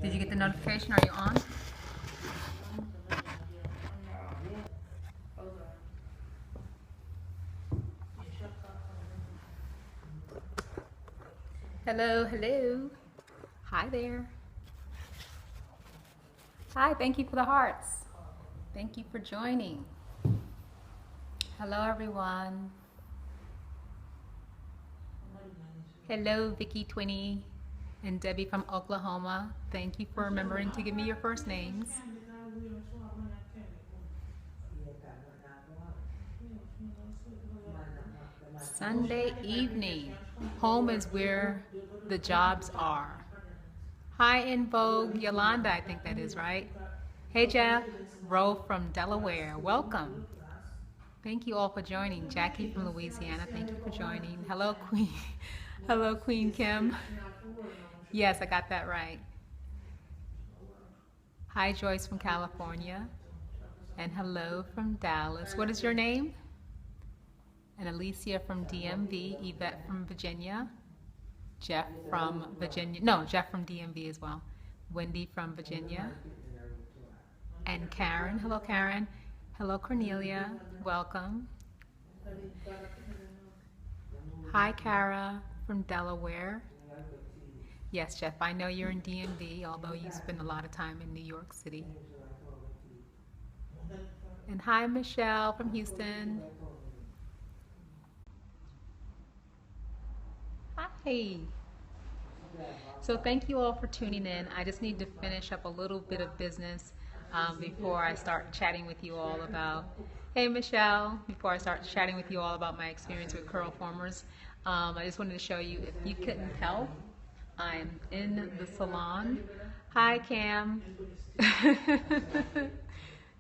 Did you get the notification? Are you on? Hello, hello. Hi there. Hi, thank you for the hearts. Thank you for joining. Hello, everyone. Hello, Vicky Twinney and Debbie from Oklahoma. Thank you for remembering to give me your first names. Sunday evening. Home is where the jobs are. Hi, In Vogue. Yolanda, I think that is right. Hey, Jeff. Ro from Delaware. Welcome. Thank you all for joining. Jackie from Louisiana, thank you for joining. Hello, Queen. Hello, Queen Kim. Yes, I got that right. Hi, Joyce from California. And hello from Dallas. What is your name? And Alicia from DMV, Yvette from Virginia, Jeff from Virginia, no, Jeff from DMV as well, Wendy from Virginia, and Karen. Hello, Karen. Hello, Cornelia. Welcome. Hi, Kara from Delaware. Yes, Jeff, I know you're in DMV, although you spend a lot of time in New York City. And hi, Michelle from Houston. Hi. So thank you all for tuning in. I just need to finish up a little bit of business before I start chatting with you all about, hey Michelle, before I start chatting with you all about my experience with Curlformers. I just wanted to show you, if you couldn't tell, I'm in the salon. Hi Cam.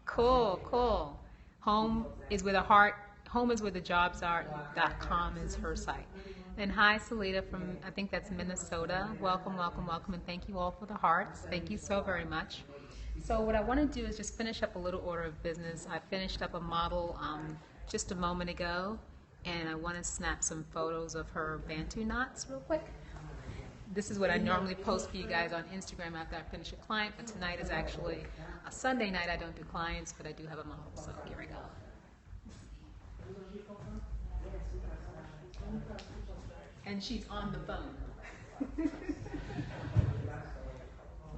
Cool, cool. Home is where the heart, home is where the jobs are.com is her site. And hi, Salita from, I think that's Minnesota. Welcome, welcome, welcome, and thank you all for the hearts. Thank you so very much. So what I want to do is just finish up a little order of business. I finished up a model just a moment ago, and I want to snap some photos of her Bantu knots real quick. This is what I normally post for you guys on Instagram after I finish a client, but tonight is actually a Sunday night. I don't do clients, but I do have a model, so here we go. And she's on the phone. Let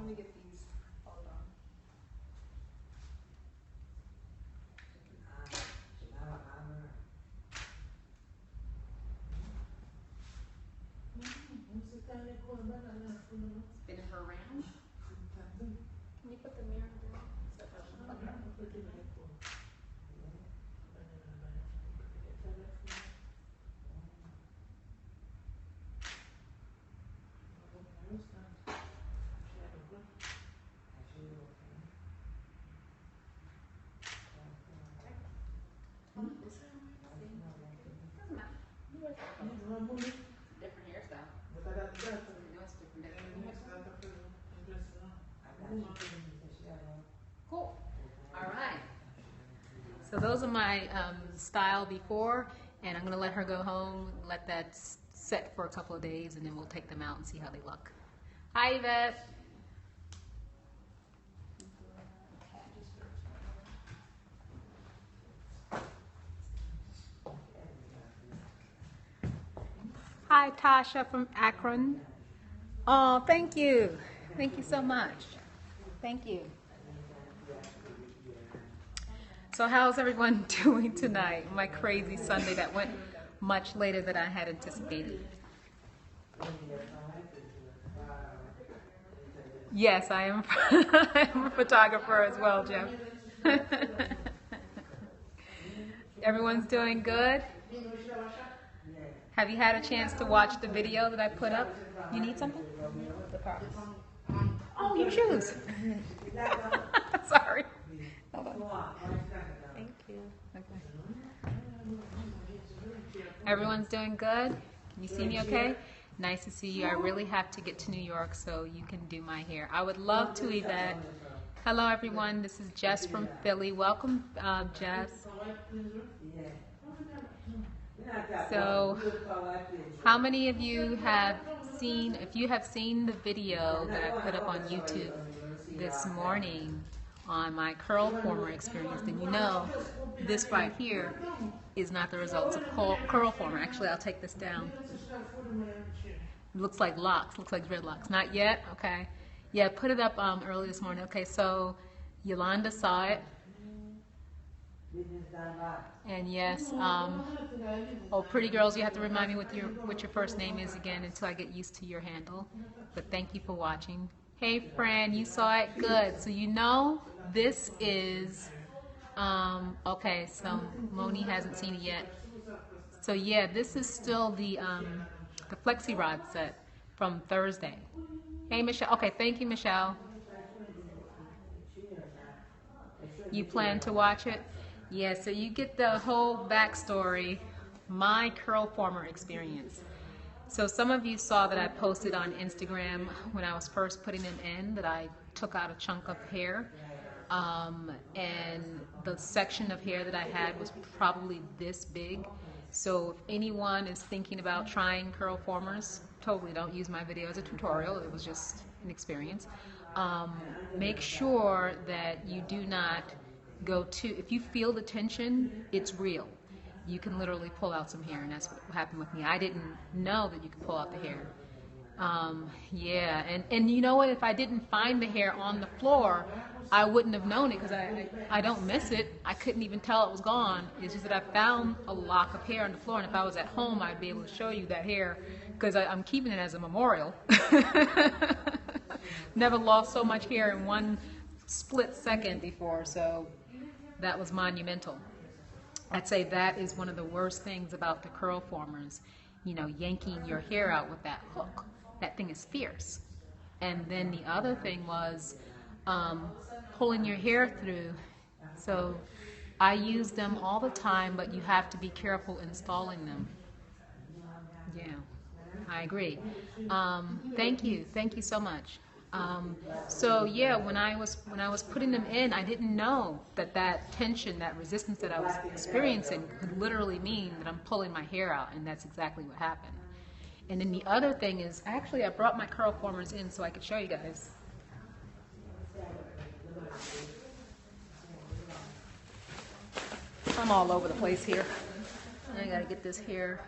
me get these. Hold on. Spinning her around. Can you put the mirror down? Different hairstyle. No, it's different. Cool. All right. So those are my style before, and I'm going to let her go home, let that set for a couple of days, and then we'll take them out and see how they look. Hi, Yvette. Hi, Tasha from Akron. Oh, thank you. Thank you so much. Thank you. So how's everyone doing tonight? My crazy Sunday that went much later than I had anticipated. Yes, I am. I'm a photographer as well, Jeff. Everyone's doing good? Have you had a chance to watch the video that I put up? You need something? The car. Oh, your shoes. Sorry. Hold on. Thank you. Okay. Everyone's doing good? Can you see me okay? Nice to see you. I really have to get to New York so you can do my hair. I would love to, Yvette. Hello, everyone. This is Jess from Philly. Welcome, Jess. So, how many of you have you have seen the video that I put up on YouTube this morning on my Curlformer experience, then you know this right here is not the results of Curlformer. Actually, I'll take this down. It looks like locks, looks like dreadlocks. Not yet? Okay. Yeah, put it up early this morning. Okay, so Yolanda saw it. And yes, oh, pretty girls, you have to remind me what your first name is again until I get used to your handle. But thank you for watching. Hey, Fran, you saw it? Good. So you know this is, okay, so Moni hasn't seen it yet. So yeah, this is still the Flexi Rod set from Thursday. Hey, Michelle. Okay, thank you, Michelle. You plan to watch it? Yeah, so you get the whole backstory, my Curlformer experience. So some of you saw that I posted on Instagram when I was first putting them in that I took out a chunk of hair. And the section of hair that I had was probably this big. So if anyone is thinking about trying Curlformers, totally don't use my video as a tutorial. It was just an experience. Make sure that you do not go to, if you feel the tension, it's real. You can literally pull out some hair, and that's what happened with me. I didn't know that you could pull out the hair. Yeah, and you know what? If I didn't find the hair on the floor, I wouldn't have known it because I don't miss it. I couldn't even tell it was gone. It's just that I found a lock of hair on the floor, and if I was at home, I'd be able to show you that hair because I'm keeping it as a memorial. Never lost so much hair in one split second before, so that was monumental. I'd say that is one of the worst things about the Curlformers, you know, yanking your hair out with that hook. That thing is fierce. And then the other thing was pulling your hair through. So I use them all the time, but you have to be careful installing them. Yeah, I agree. Thank you so much. So yeah, when I was putting them in, I didn't know that tension, that resistance that I was experiencing could literally mean that I'm pulling my hair out, and that's exactly what happened. And then the other thing is, actually I brought my Curlformers in so I could show you guys. I'm all over the place here. I gotta get this hair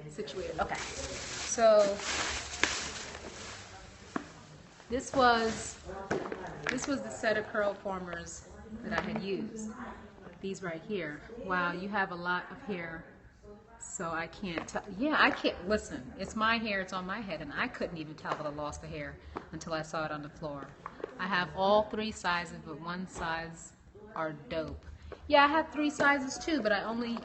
situated. Okay, so this was the set of Curlformers that I had used. These right here. Wow, you have a lot of hair, so I can't tell. Yeah, I can't. Listen, it's my hair, it's on my head, and I couldn't even tell that I lost the hair until I saw it on the floor. I have all 3 sizes, but one size are dope. Yeah, I have 3 sizes too, but I only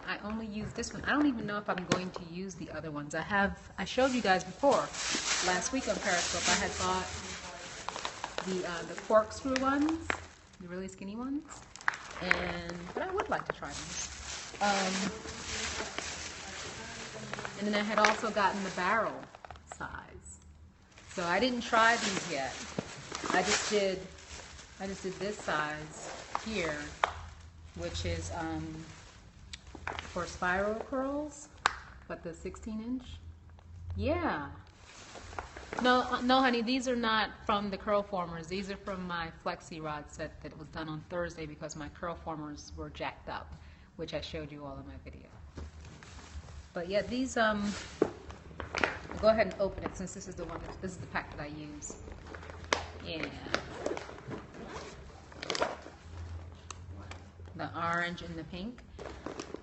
use this one. I don't even know if I'm going to use the other ones. I showed you guys before last week on Periscope. I had bought the corkscrew ones, the really skinny ones, but I would like to try them. And then I had also gotten the barrel size. So I didn't try these yet. I just did this size here, which is for spiral curls, but the 16-inch. Yeah. No, honey, these are not from the Curlformers. These are from my Flexi Rod set that was done on Thursday because my Curlformers were jacked up, which I showed you all in my video. But yeah, these, I'll go ahead and open it since this is the pack that I use. Yeah. The orange and the pink.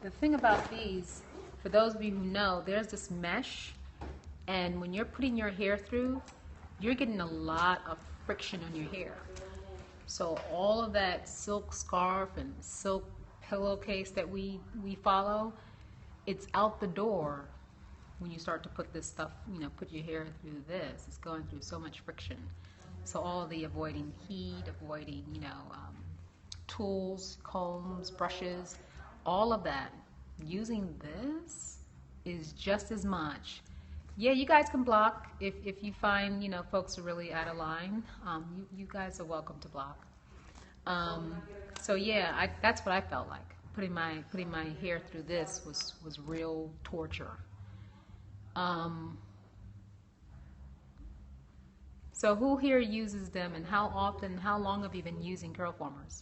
The thing about these, for those of you who know, there's this mesh. And when you're putting your hair through, you're getting a lot of friction on your hair. So all of that silk scarf and silk pillowcase that we follow, it's out the door when you start to put this stuff, put your hair through this. It's going through so much friction. So all of the avoiding heat, avoiding, tools, combs, brushes, all of that. Using this is just as much. Yeah, you guys can block if you find, folks are really out of line. You guys are welcome to block. So yeah, that's what I felt like. Putting my hair through this was real torture. So who here uses them, and how often, how long have you been using Curlformers?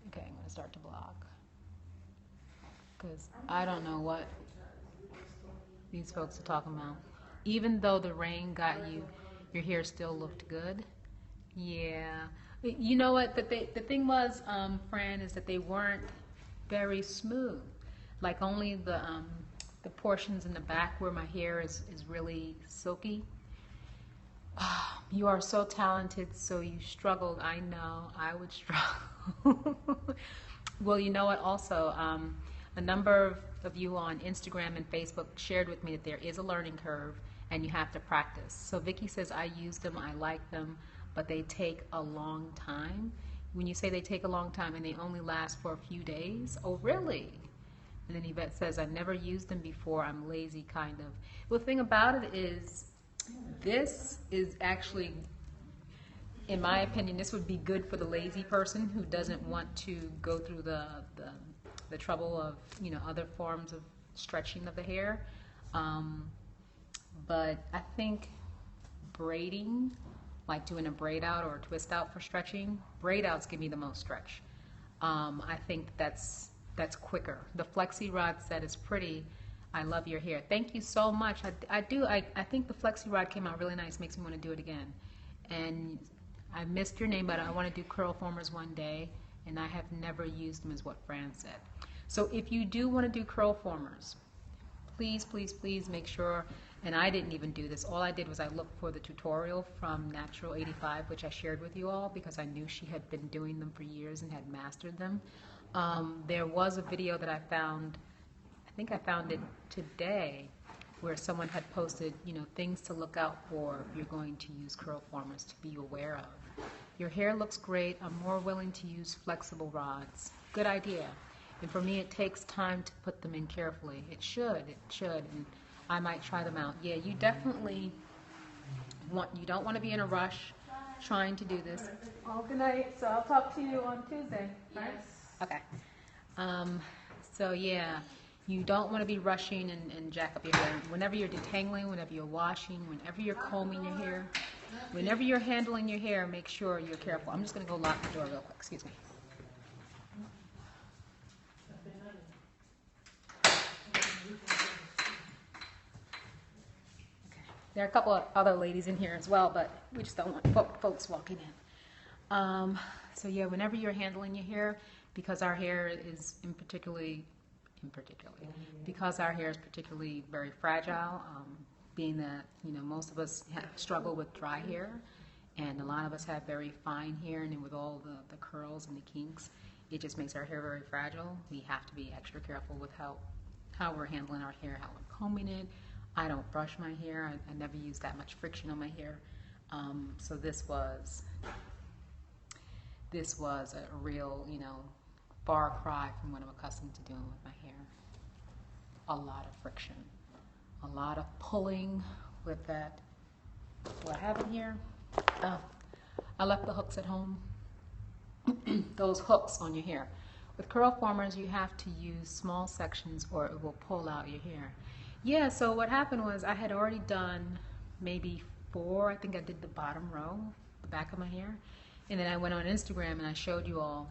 Okay, I'm going to start to block, because I don't know what these folks are talking about. Even though the rain got you, your hair still looked good. Yeah. You know what? The thing was, Fran, is that they weren't very smooth. Like only the portions in the back where my hair is really silky. You are so talented, so you struggled. I know, I would struggle. Well, you know what? Also, a number of you on Instagram and Facebook shared with me that there is a learning curve and you have to practice. So Vicky says, I use them, I like them, but they take a long time. When you say they take a long time and they only last for a few days, oh really? And then Yvette says, I never used them before, I'm lazy, kind of. Well, the thing about it is, this is actually, in my opinion, this would be good for the lazy person who doesn't want to go through the trouble of, you know, other forms of stretching of the hair. But I think braiding, like doing a braid out or a twist out for stretching, braid outs give me the most stretch. I think that's quicker. The Flexi Rod set is pretty. I love your hair. Thank you so much. I think the Flexi Rod came out really nice. Makes me want to do it again. And I missed your name, but I want to do Curlformers one day, and I have never used them, is what Fran said. So if you do want to do Curlformers, please, please, please make sure, and I didn't even do this. All I did was I looked for the tutorial from Natural 85, which I shared with you all because I knew she had been doing them for years and had mastered them. There was a video that I found, I think I found it today, where someone had posted, you know, things to look out for if you're going to use Curlformers to be aware of. Your hair looks great. I'm more willing to use flexible rods. Good idea. And for me, it takes time to put them in carefully. It should, and I might try them out. Yeah, you definitely you don't want to be in a rush trying to do this. Oh, good night. So I'll talk to you on Tuesday, right? Yes. Okay. So yeah, you don't want to be rushing and jack up your hair. Whenever you're detangling, whenever you're washing, whenever you're combing your hair, whenever you're handling your hair, make sure you're careful. I'm just going to go lock the door real quick. Excuse me. There are a couple of other ladies in here as well, but we just don't want folks walking in. So yeah, whenever you're handling your hair, because our hair is because our hair is particularly very fragile, being that, you know, most of us struggle with dry hair, and a lot of us have very fine hair, and with all the curls and the kinks, it just makes our hair very fragile. We have to be extra careful with how we're handling our hair, how we're combing it. I don't brush my hair. I never use that much friction on my hair. So this was a real, you know, far cry from what I'm accustomed to doing with my hair. A lot of friction, a lot of pulling with that. Do I have it here? Oh, I left the hooks at home. Those hooks on your hair. With Curlformers, you have to use small sections or it will pull out your hair. Yeah, so what happened was I had already done maybe 4, I think I did the bottom row, the back of my hair, and then I went on Instagram and I showed you all.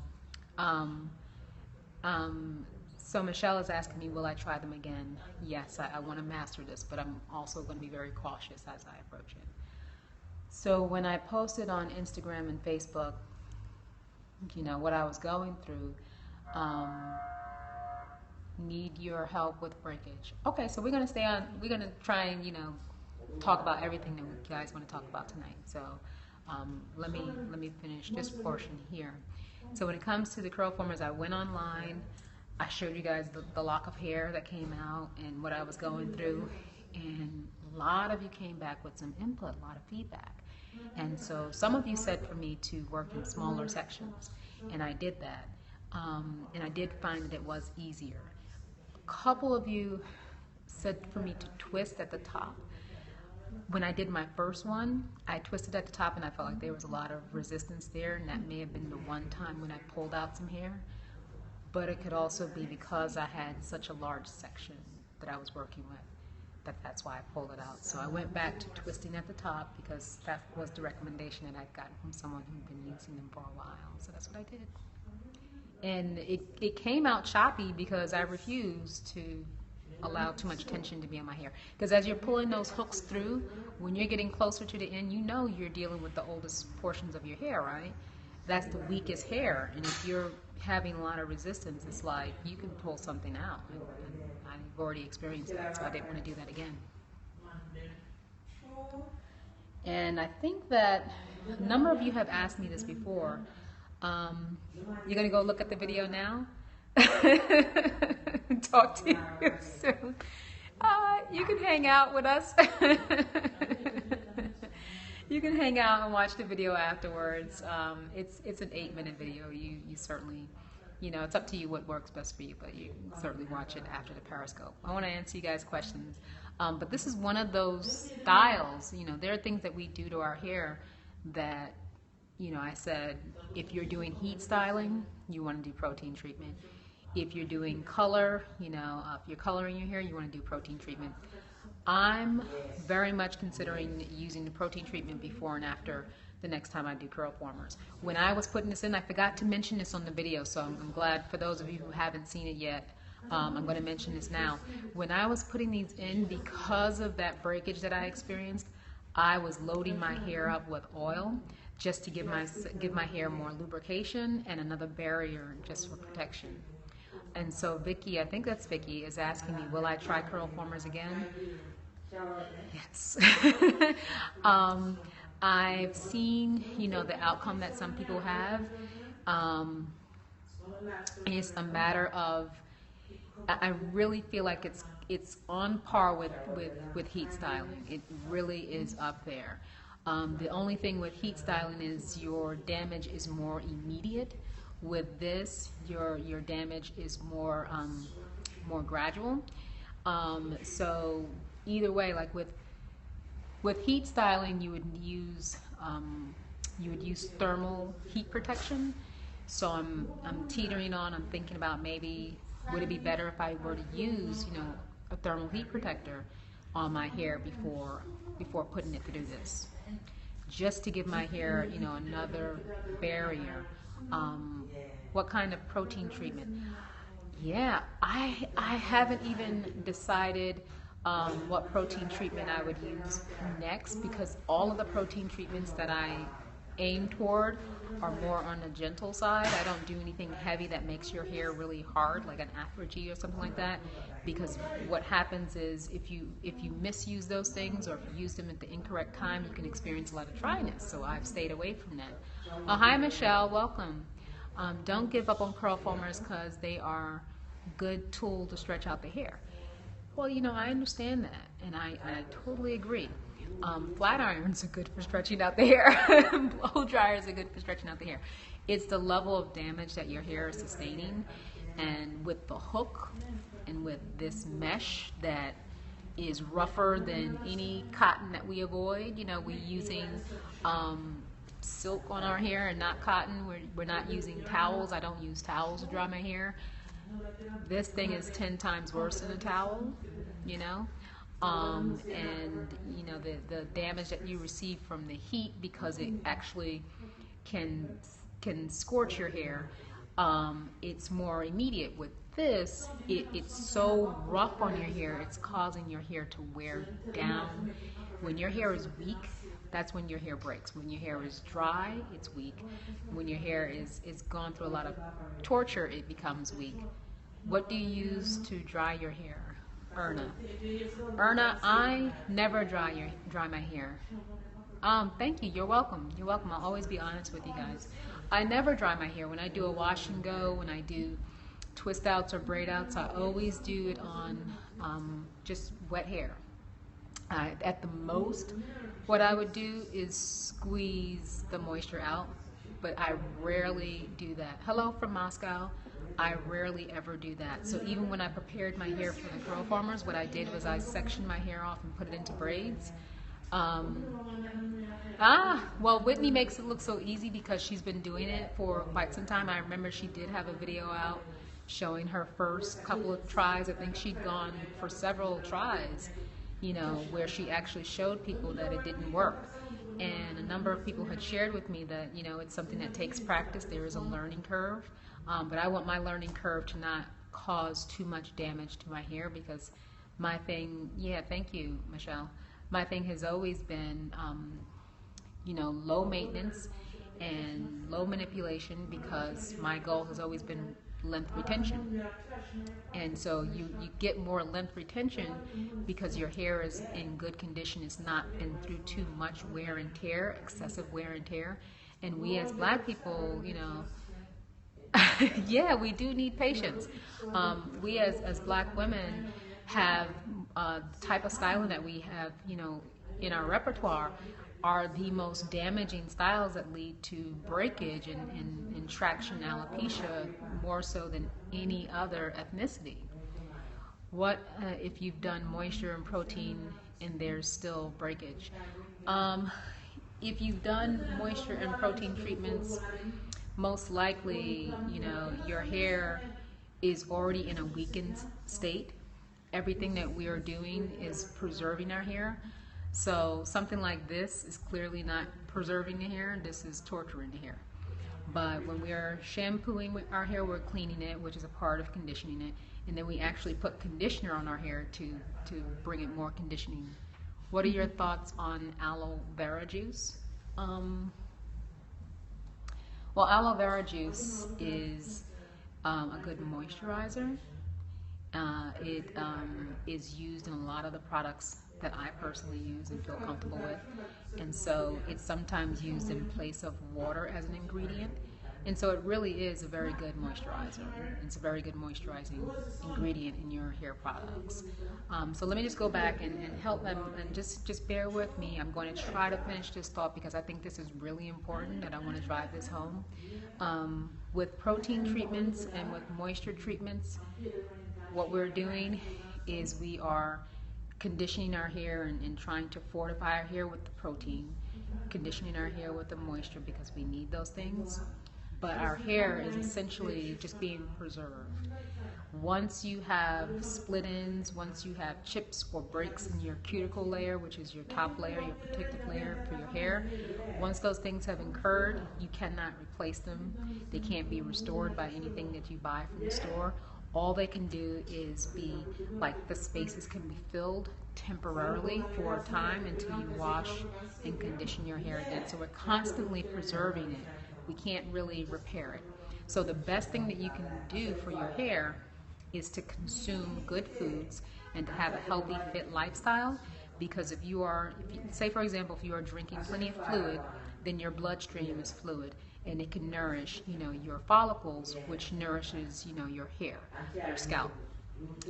So Michelle is asking me, will I try them again? Yes, I want to master this, but I'm also going to be very cautious as I approach it. So when I posted on Instagram and Facebook, you know, what I was going through, need your help with breakage. Okay, so we're going to try and, you know, talk about everything that you guys want to talk about tonight. So let me finish this portion here. So when it comes to the Curlformers, I went online, I showed you guys the lock of hair that came out and what I was going through, and a lot of you came back with some input, a lot of feedback. And so some of you said for me to work in smaller sections, and I did that. And I did find that it was easier. A couple of you said for me to twist at the top. When I did my first one, I twisted at the top and I felt like there was a lot of resistance there, and that may have been the one time when I pulled out some hair. But it could also be because I had such a large section that I was working with. that's why I pulled it out. So I went back to twisting at the top because that was the recommendation that I'd gotten from someone who'd been using them for a while. So that's what I did. And it came out choppy because I refused to allow too much tension to be on my hair. Because as you're pulling those hooks through, when you're getting closer to the end, you know you're dealing with the oldest portions of your hair, right? That's the weakest hair. And if you're having a lot of resistance, it's like you can pull something out. And I've already experienced that, so I didn't want to do that again. And I think that a number of you have asked me this before. You're going to go look at the video now? Talk to you soon. You can hang out with us. You can hang out and watch the video afterwards. It's an 8-minute video. You certainly, it's up to you what works best for you, but you can certainly watch it after the Periscope. I want to answer you guys' questions. But this is one of those styles. There are things that we do to our hair that, I said, if you're doing heat styling, you want to do protein treatment. If you're doing color, if you're coloring your hair, you want to do protein treatment. I'm very much considering using the protein treatment before and after the next time I do Curlformers. When I was putting this in, I forgot to mention this on the video, so I'm glad for those of you who haven't seen it yet, I'm going to mention this now. When I was putting these in, because of that breakage that I experienced, I was loading my hair up with oil just to give my hair more lubrication and another barrier just for protection. And so Vicky, I think that's Vicky, is asking me, will I try Curlformers again? Yes. I've seen, the outcome that some people have. It's a matter of, I really feel like it's on par with heat styling. It really is up there. The only thing with heat styling is your damage is more immediate. With this, your damage is more gradual. So either way, like with heat styling, you would use thermal heat protection. So I'm teetering on. I'm thinking about maybe would it be better if I were to use a thermal heat protector on my hair before putting it through this, just to give my hair another barrier. What kind of protein treatment? Yeah, I haven't even decided what protein treatment I would use next, because all of the protein treatments that I aim toward are more on the gentle side. I don't do anything heavy that makes your hair really hard, like an Afro-G or something like that, because what happens is if you misuse those things, or if you use them at the incorrect time, you can experience a lot of dryness. So I've stayed away from that. Oh, hi Michelle, welcome. Don't give up on Curlformers because they are a good tool to stretch out the hair. Well, I understand that, and I totally agree. Flat irons are good for stretching out the hair. Blow dryers are good for stretching out the hair. It's the level of damage that your hair is sustaining, and with the hook and with this mesh that is rougher than any cotton that we avoid. We're using silk on our hair and not cotton. We're not using towels. I don't use towels to dry my hair. This thing is 10 times worse than a towel, and the damage that you receive from the heat, because it actually can scorch your hair. It's more immediate. With this, it's so rough on your hair, it's causing your hair to wear down. When your hair is weak, that's when your hair breaks. When your hair is dry, it's weak. When your hair is gone through a lot of torture, it becomes weak. What do you use to dry your hair? Erna, I never dry my hair. Thank you. You're welcome. You're welcome. I'll always be honest with you guys. I never dry my hair. When I do a wash and go, when I do twist outs or braid outs, I always do it on just wet hair. At the most, what I would do is squeeze the moisture out, but I rarely do that. Hello from Moscow. I rarely ever do that. So even when I prepared my hair for the Curlformers, what I did was I sectioned my hair off and put it into braids. Well, Whitney makes it look so easy because she's been doing it for quite some time. I remember she did have a video out showing her first couple of tries. I think she'd gone for several tries where she actually showed people that it didn't work. And a number of people had shared with me that, it's something that takes practice. There is a learning curve. But I want my learning curve to not cause too much damage to my hair, because my thing, thank you, Michelle. My thing has always been, low maintenance and low manipulation, because my goal has always been length retention. And so you get more length retention because your hair is in good condition. It's not been through too much wear and tear, excessive wear and tear. And we as black people, yeah, we do need patience. We as black women have the type of styling that we have, in our repertoire are the most damaging styles that lead to breakage and traction alopecia more so than any other ethnicity. What if you've done moisture and protein and there's still breakage? If you've done moisture and protein treatments, most likely, your hair is already in a weakened state. Everything that we are doing is preserving our hair. So something like this is clearly not preserving the hair. This is torturing the hair. But when we are shampooing our hair, we're cleaning it, which is a part of conditioning it. And then we actually put conditioner on our hair to bring it more conditioning. What are your thoughts on aloe vera juice? Well, aloe vera juice is a good moisturizer. It is used in a lot of the products that I personally use and feel comfortable with. And so it's sometimes used in place of water as an ingredient. And so it really is a very good moisturizer. It's a very good moisturizing ingredient in your hair products. So let me just go back and help them, and just bear with me. I'm going to try to finish this thought because I think this is really important, and I want to drive this home. With protein treatments and with moisture treatments, what we're doing is we are conditioning our hair and trying to fortify our hair with the protein, conditioning our hair with the moisture because we need those things. But our hair is essentially just being preserved. Once you have split ends, once you have chips or breaks in your cuticle layer, which is your top layer, your protective layer for your hair, once those things have occurred, you cannot replace them. They can't be restored by anything that you buy from the store. All they can do is be like the spaces can be filled temporarily for a time until you wash and condition your hair again. So we're constantly preserving it. We can't really repair it. So the best thing that you can do for your hair is to consume good foods and to have a healthy, fit lifestyle. Because if say for example, if you are drinking plenty of fluid, then your bloodstream is fluid, and it can nourish, your follicles, which nourishes, your hair, your scalp.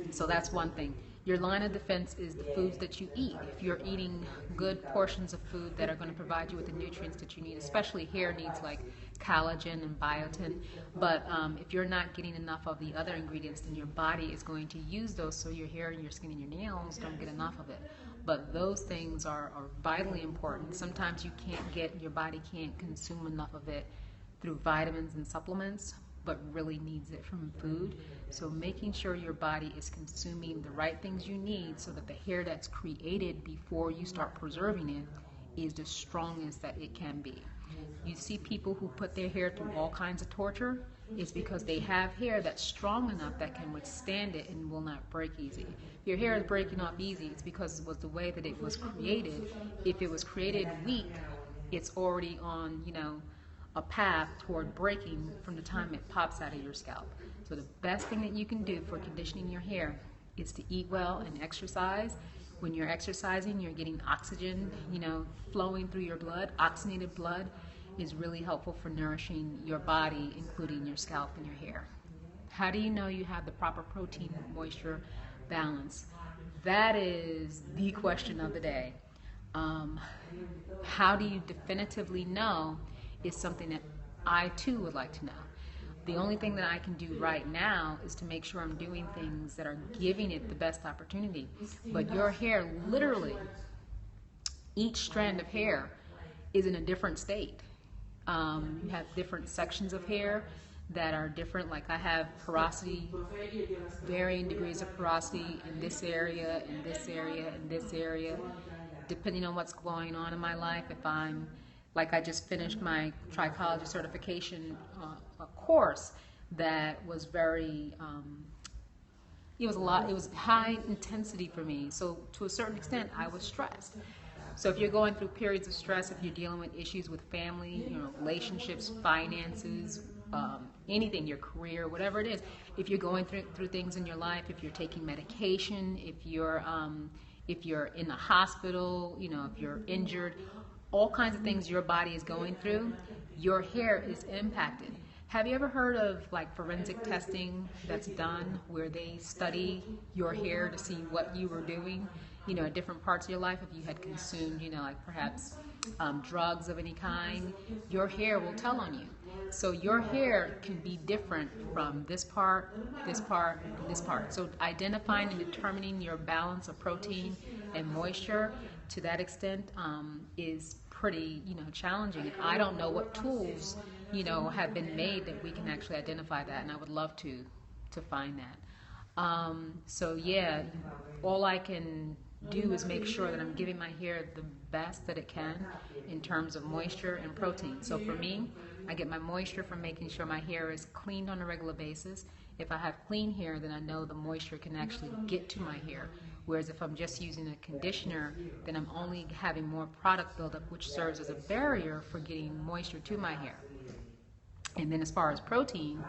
So that's one thing. Your line of defense is the foods that you eat. If you're eating good portions of food that are going to provide you with the nutrients that you need, especially hair needs like collagen and biotin. But if you're not getting enough of the other ingredients, then your body is going to use those so your hair and your skin and your nails don't get enough of it. But those things are vitally important. Sometimes your body can't consume enough of it through vitamins and supplements, but really needs it from food. So making sure your body is consuming the right things you need so that the hair that's created before you start preserving it is the strongest that it can be. You see people who put their hair through all kinds of torture, it's because they have hair that's strong enough that can withstand it and will not break easy. If your hair is breaking off easy, it's because it was the way that it was created. If it was created weak, it's already on, a path toward breaking from the time it pops out of your scalp. So the best thing that you can do for conditioning your hair is to eat well and exercise. When you're exercising, you're getting oxygen, flowing through your blood. Oxygenated blood is really helpful for nourishing your body, including your scalp and your hair. How do you know you have the proper protein moisture balance? That is the question of the day. How do you definitively know is something that I too would like to know. The only thing that I can do right now is to make sure I'm doing things that are giving it the best opportunity. But your hair, literally, each strand of hair is in a different state. You have different sections of hair that are different. Like I have porosity, varying degrees of porosity in this area, in this area, in this area, depending on what's going on in my life. If I'm, like I just finished my trichology certification a course that was very, it was a lot, it was high intensity for me. So to a certain extent, I was stressed. So if you're going through periods of stress, if you're dealing with issues with family, relationships, finances, anything, your career, whatever it is, if you're going through things in your life, if you're taking medication, if you're in the hospital, if you're injured, all kinds of things your body is going through, your hair is impacted. Have you ever heard of like forensic testing that's done where they study your hair to see what you were doing, at different parts of your life? If you had consumed, like perhaps drugs of any kind, your hair will tell on you. So your hair can be different from this part, this part, and this part. So identifying and determining your balance of protein and moisture to that extent is pretty, challenging. I don't know what tools, have been made that we can actually identify that, and I would love to find that. So yeah, all I can do is make sure that I'm giving my hair the best that it can in terms of moisture and protein. So for me, I get my moisture from making sure my hair is cleaned on a regular basis. If I have clean hair, then I know the moisture can actually get to my hair. Whereas if I'm just using a conditioner, then I'm only having more product buildup, which serves as a barrier for getting moisture to my hair. And then as far as protein,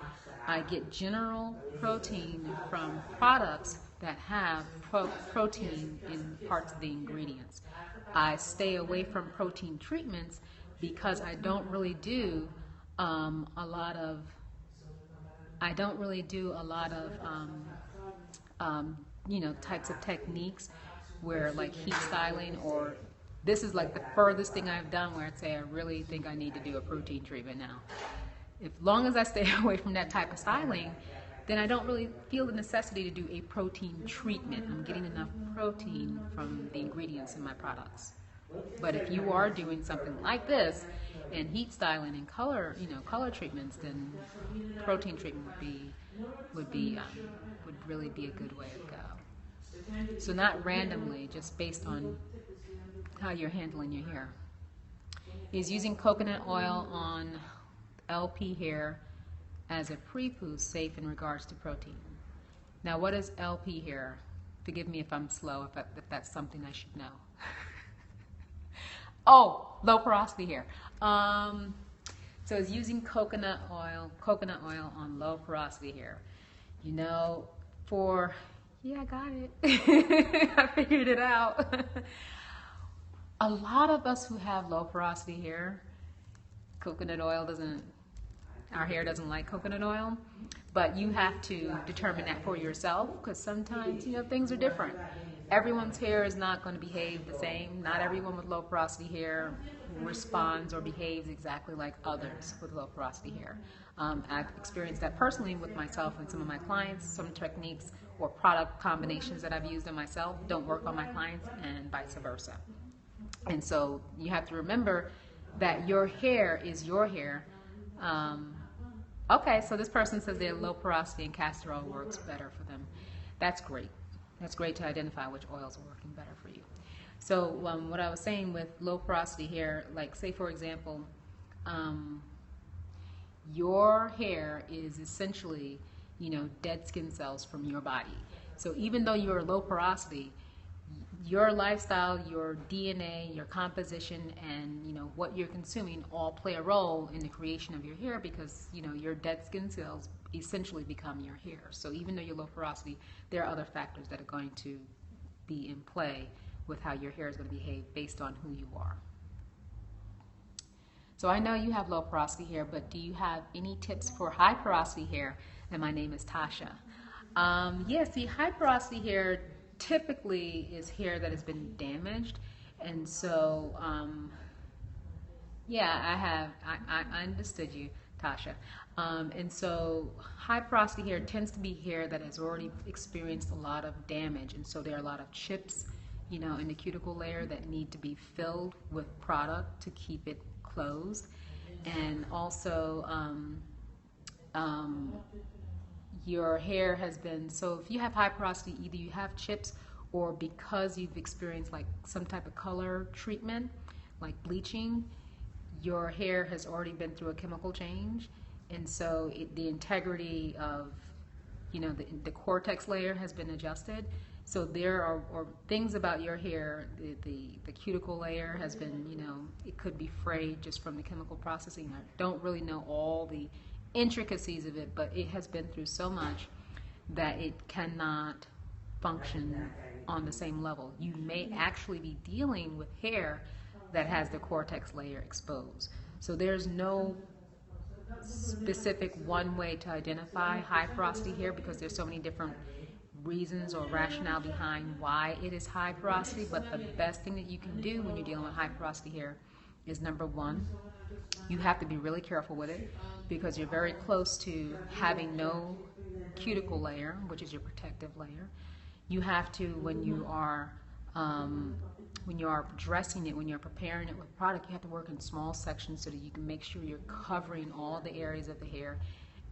I get general protein from products that have protein in parts of the ingredients. I stay away from protein treatments because I don't really do a lot of types of techniques where like heat styling, or this is like the furthest thing I've done where I'd say I really think I need to do a protein treatment now. As long as I stay away from that type of styling, then I don't really feel the necessity to do a protein treatment. I'm getting enough protein from the ingredients in my products. But if you are doing something like this and heat styling and color treatments, then protein treatment would really be a good way to go. So not randomly, just based on how you're handling your hair. Is using coconut oil on LP hair as a pre-poo safe in regards to protein? Now, what is LP hair? Forgive me if I'm slow, if that's something I should know. Oh, low porosity hair. So it's using coconut oil on low porosity hair. I got it. I figured it out. A lot of us who have low porosity hair, our hair doesn't like coconut oil, but you have to determine that for yourself, because sometimes, things are different. Everyone's hair is not going to behave the same. Not everyone with low porosity hair responds or behaves exactly like others with low porosity hair. I've experienced that personally with myself and some of my clients. Some techniques or product combinations that I've used on myself don't work on my clients, and vice versa. And so you have to remember that your hair is your hair. Okay, so this person says they have low porosity and castor oil works better for them. That's great. That's great to identify which oils are working better for you. So what I was saying with low porosity hair, like say for example, your hair is essentially, dead skin cells from your body. So even though you're low porosity, your lifestyle, your DNA, your composition, and what you're consuming all play a role in the creation of your hair, because your dead skin cells essentially become your hair. So even though you're low porosity, there are other factors that are going to be in play with how your hair is going to behave based on who you are. So I know you have low porosity hair, but do you have any tips for high porosity hair? And my name is Tasha. See, high porosity hair typically is hair that has been damaged, and so I understood you, Tasha. And so high porosity hair tends to be hair that has already experienced a lot of damage, and so there are a lot of chips, in the cuticle layer that need to be filled with product to keep it closed. And also um, your hair has been, so if you have high porosity, either you have chips or because you've experienced like some type of color treatment, like bleaching, your hair has already been through a chemical change, and so the integrity of, you know, the cortex layer has been adjusted. So there are things about your hair, the cuticle layer has been, you know, it could be frayed just from the chemical processing. I don't really know all the intricacies of it, but it has been through so much that it cannot function on the same level. You may actually be dealing with hair that has the cortex layer exposed. So there's no specific one way to identify high porosity hair because there's so many different reasons or rationale behind why it is high porosity. But the best thing that you can do when you're dealing with high porosity hair is, number one, you have to be really careful with it because you're very close to having no cuticle layer, which is your protective layer. You have to, when you are dressing it, when you're preparing it with product, you have to work in small sections so that you can make sure you're covering all the areas of the hair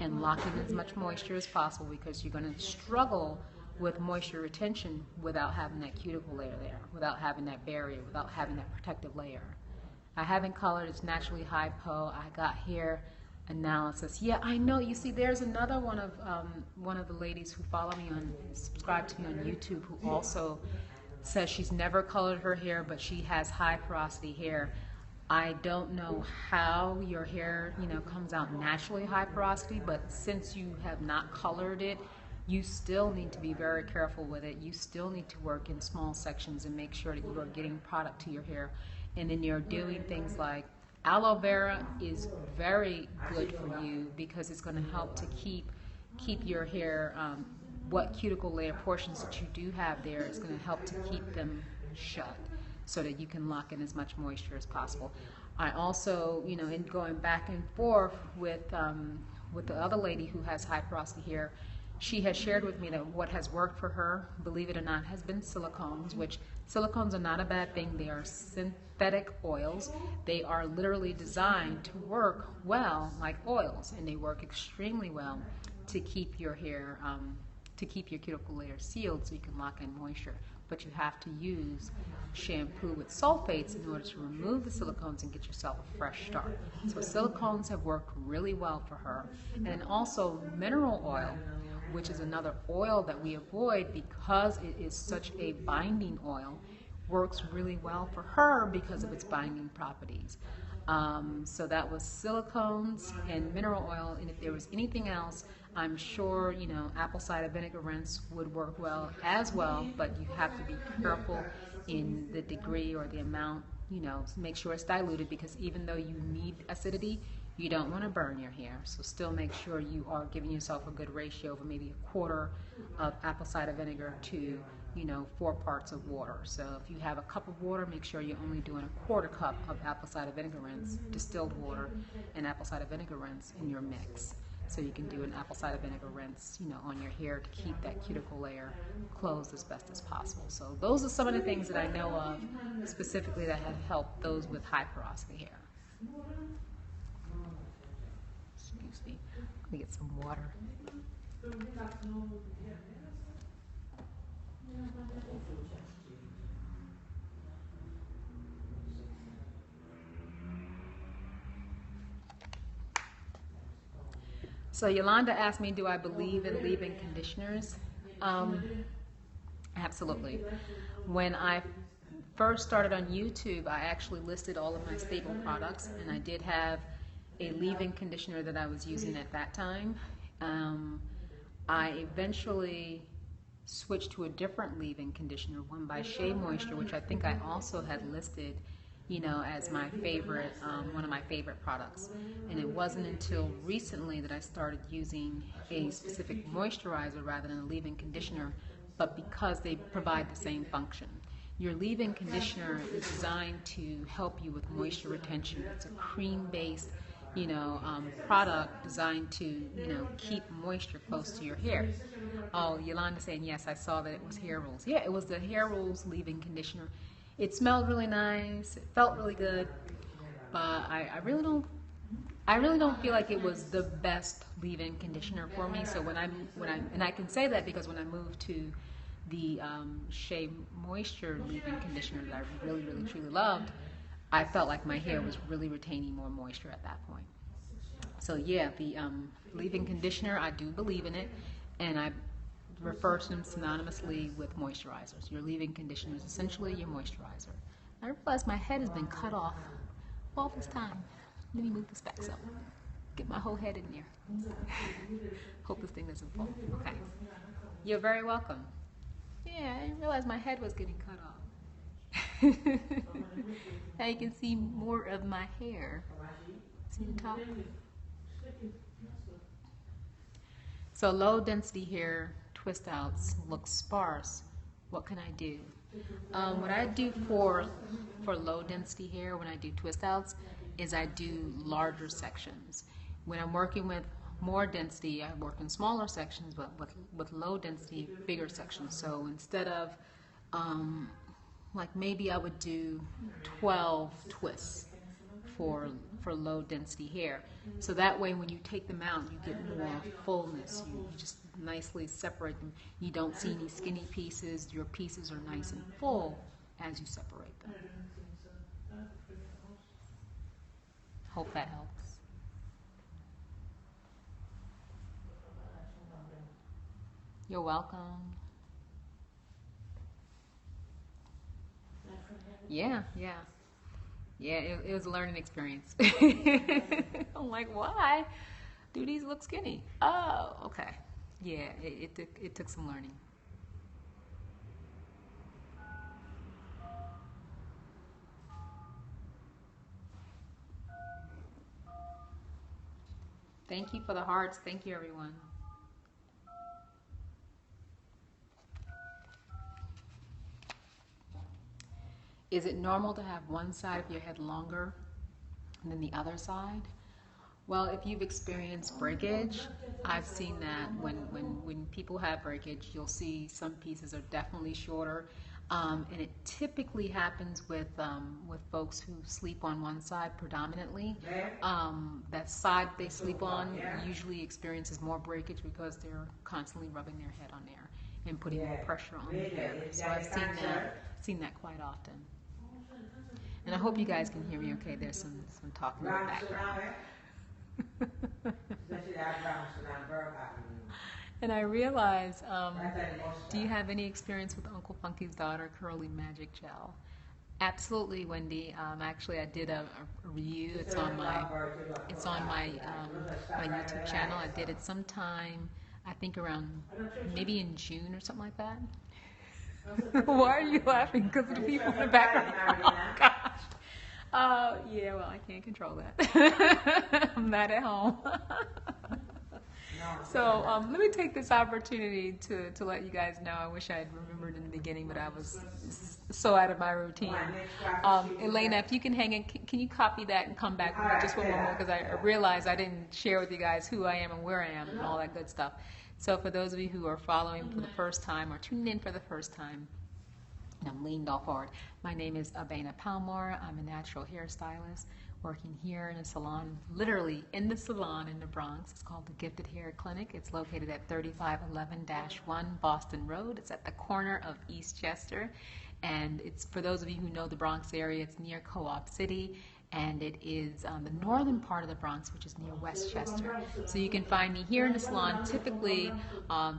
and locking as much moisture as possible, because you're going to struggle with moisture retention without having that cuticle layer there, without having that barrier, without having that protective layer. I haven't colored, it's naturally high po. I got hair analysis. Yeah, I know. You see, there's another one of the ladies who follow me on, subscribe to me on YouTube, who also says she's never colored her hair, but she has high porosity hair. I don't know how your hair, you know, comes out naturally high porosity, but since you have not colored it, you still need to be very careful with it. You still need to work in small sections and make sure that you are getting product to your hair. And then you're doing things like aloe vera is very good for you because it's going to help to keep your hair, what cuticle layer portions that you do have there, is going to help to keep them shut so that you can lock in as much moisture as possible. I also, you know, in going back and forth with the other lady who has high porosity hair, she has shared with me that what has worked for her, believe it or not, has been silicones, which silicones are not a bad thing. They are synthetic oils. They are literally designed to work well like oils, and they work extremely well to keep your hair, to keep your cuticle layer sealed so you can lock in moisture. But you have to use shampoo with sulfates in order to remove the silicones and get yourself a fresh start. So silicones have worked really well for her. And also mineral oil, which is another oil that we avoid because it is such a binding oil, works really well for her because of its binding properties. So that was silicones and mineral oil, and if there was anything else, I'm sure, you know, apple cider vinegar rinse would work well as well, but you have to be careful in the degree or the amount, you know, make sure it's diluted, because even though you need acidity, you don't want to burn your hair. So still make sure you are giving yourself a good ratio of maybe a quarter of apple cider vinegar to, you know, 4 parts of water. So if you have a cup of water, make sure you're only doing a quarter cup of apple cider vinegar rinse, distilled water, and apple cider vinegar rinse in your mix. So you can do an apple cider vinegar rinse, you know, on your hair to keep that cuticle layer closed as best as possible. So those are some of the things that I know of specifically that have helped those with high porosity hair. Excuse me. Let me get some water. So Yolanda asked me, do I believe in leave-in conditioners? Absolutely. When I first started on YouTube, I actually listed all of my staple products, and I did have a leave-in conditioner that I was using at that time. I eventually switched to a different leave-in conditioner, one by Shea Moisture, which I think I also had listed, you know, as my favorite, one of my favorite products. And it wasn't until recently that I started using a specific moisturizer rather than a leave-in conditioner, but because they provide the same function. Your leave-in conditioner is designed to help you with moisture retention. It's a cream-based, you know, product designed to, you know, keep moisture close to your hair. Oh, Yolanda's saying, yes, I saw that it was Hair Rules. Yeah, it was the Hair Rules leave-in conditioner. It smelled really nice. It felt really good. But I really don't I really don't feel like it was the best leave-in conditioner for me. So and I can say that because when I moved to the Shea Moisture leave-in conditioner that I really, really, truly loved, I felt like my hair was really retaining more moisture at that point. So yeah, the leave-in conditioner, I do believe in it, and I refer to them synonymously with moisturizers. Your leave-in conditioner is essentially your moisturizer. I realize my head has been cut off all this time. Let me move this back so get my whole head in there. Hope this thing doesn't fall. Okay. You're very welcome. Yeah, I didn't realize my head was getting cut off. Now you can see more of my hair. See the top? So low density hair twist outs look sparse. What can I do? What I do for low density hair when I do twist outs is I do larger sections. When I'm working with more density, I work in smaller sections, but with low density, bigger sections. So instead of like maybe I would do 12 twists for low density hair. So that way when you take them out, you get more fullness. You just nicely separate them. You don't see any skinny pieces. Your pieces are nice and full as you separate them. Hope that helps. You're welcome. Yeah. Yeah, it was a learning experience. I'm like, why do these look skinny? Oh, okay. Yeah, it took some learning. Thank you for the hearts. Thank you, everyone. Is it normal to have one side of your head longer than the other side? Well, if you've experienced breakage, I've seen that when people have breakage, you'll see some pieces are definitely shorter. And it typically happens with folks who sleep on one side predominantly. That side they sleep on usually experiences more breakage because they're constantly rubbing their head on there and putting more pressure on the hair. So I've seen that quite often. And I hope you guys can hear me okay. There's some talking in the background. And I realize, do you have any experience with Uncle Funky's daughter, Curly Magic Gel? Absolutely, Wendy. Actually, I did a review. It's on my YouTube channel. I did it sometime, I think around maybe in June or something like that. Why are you laughing? Because of the people in the background. Oh gosh. Yeah, well, I can't control that. I'm not at home. So let me take this opportunity to let you guys know. I wish I had remembered in the beginning, but I was so out of my routine. Elena, if you can hang in, can you copy that and come back with me just one moment? Because I realized I didn't share with you guys who I am and where I am and all that good stuff. So for those of you who are following for the first time or tuning in for the first time, and I'm leaned all forward. My name is Abena Palmore. I'm a natural hairstylist working here in a salon, literally in the salon in the Bronx. It's called the Gifted Hair Clinic. It's located at 3511-1 Boston Road. It's at the corner of Eastchester. And it's for those of you who know the Bronx area, it's near Co-op City. And it is the northern part of the Bronx, which is near Westchester. So you can find me here in the salon typically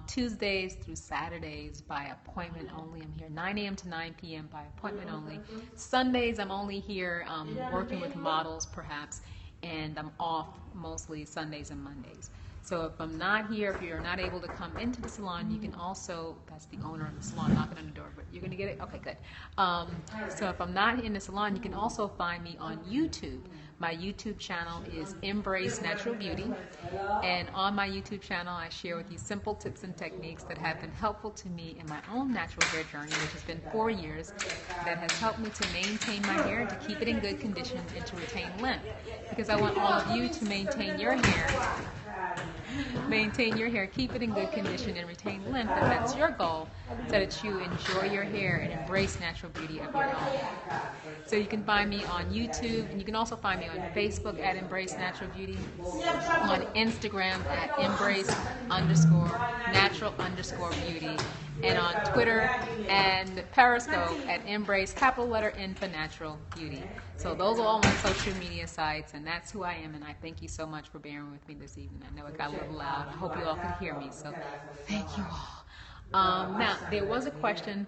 Tuesdays through Saturdays by appointment only. I'm here 9 a.m. to 9 p.m. by appointment only. Sundays I'm only here working with models perhaps, and I'm off mostly Sundays and Mondays. So if I'm not here, if you're not able to come into the salon, you can also, that's the owner of the salon knocking on the door, but you're going to get it? Okay, good. So if I'm not in the salon, you can also find me on YouTube. My YouTube channel is Embrace Natural Beauty. And on my YouTube channel, I share with you simple tips and techniques that have been helpful to me in my own natural hair journey, which has been 4 years, that has helped me to maintain my hair, to keep it in good condition, and to retain length. Because I want all of you to maintain your hair. Maintain your hair, keep it in good condition, and retain length, and that's your goal, so that you enjoy your hair and embrace natural beauty of your own. So you can find me on YouTube, and you can also find me on on Facebook at Embrace Natural Beauty, on Instagram at Embrace_natural_beauty, and on Twitter and Periscope at Embrace N for Natural Beauty. So those are all my social media sites, and that's who I am, and I thank you so much for bearing with me this evening. I know it got a little loud. I hope you all could hear me, so thank you all. Now, there was a question.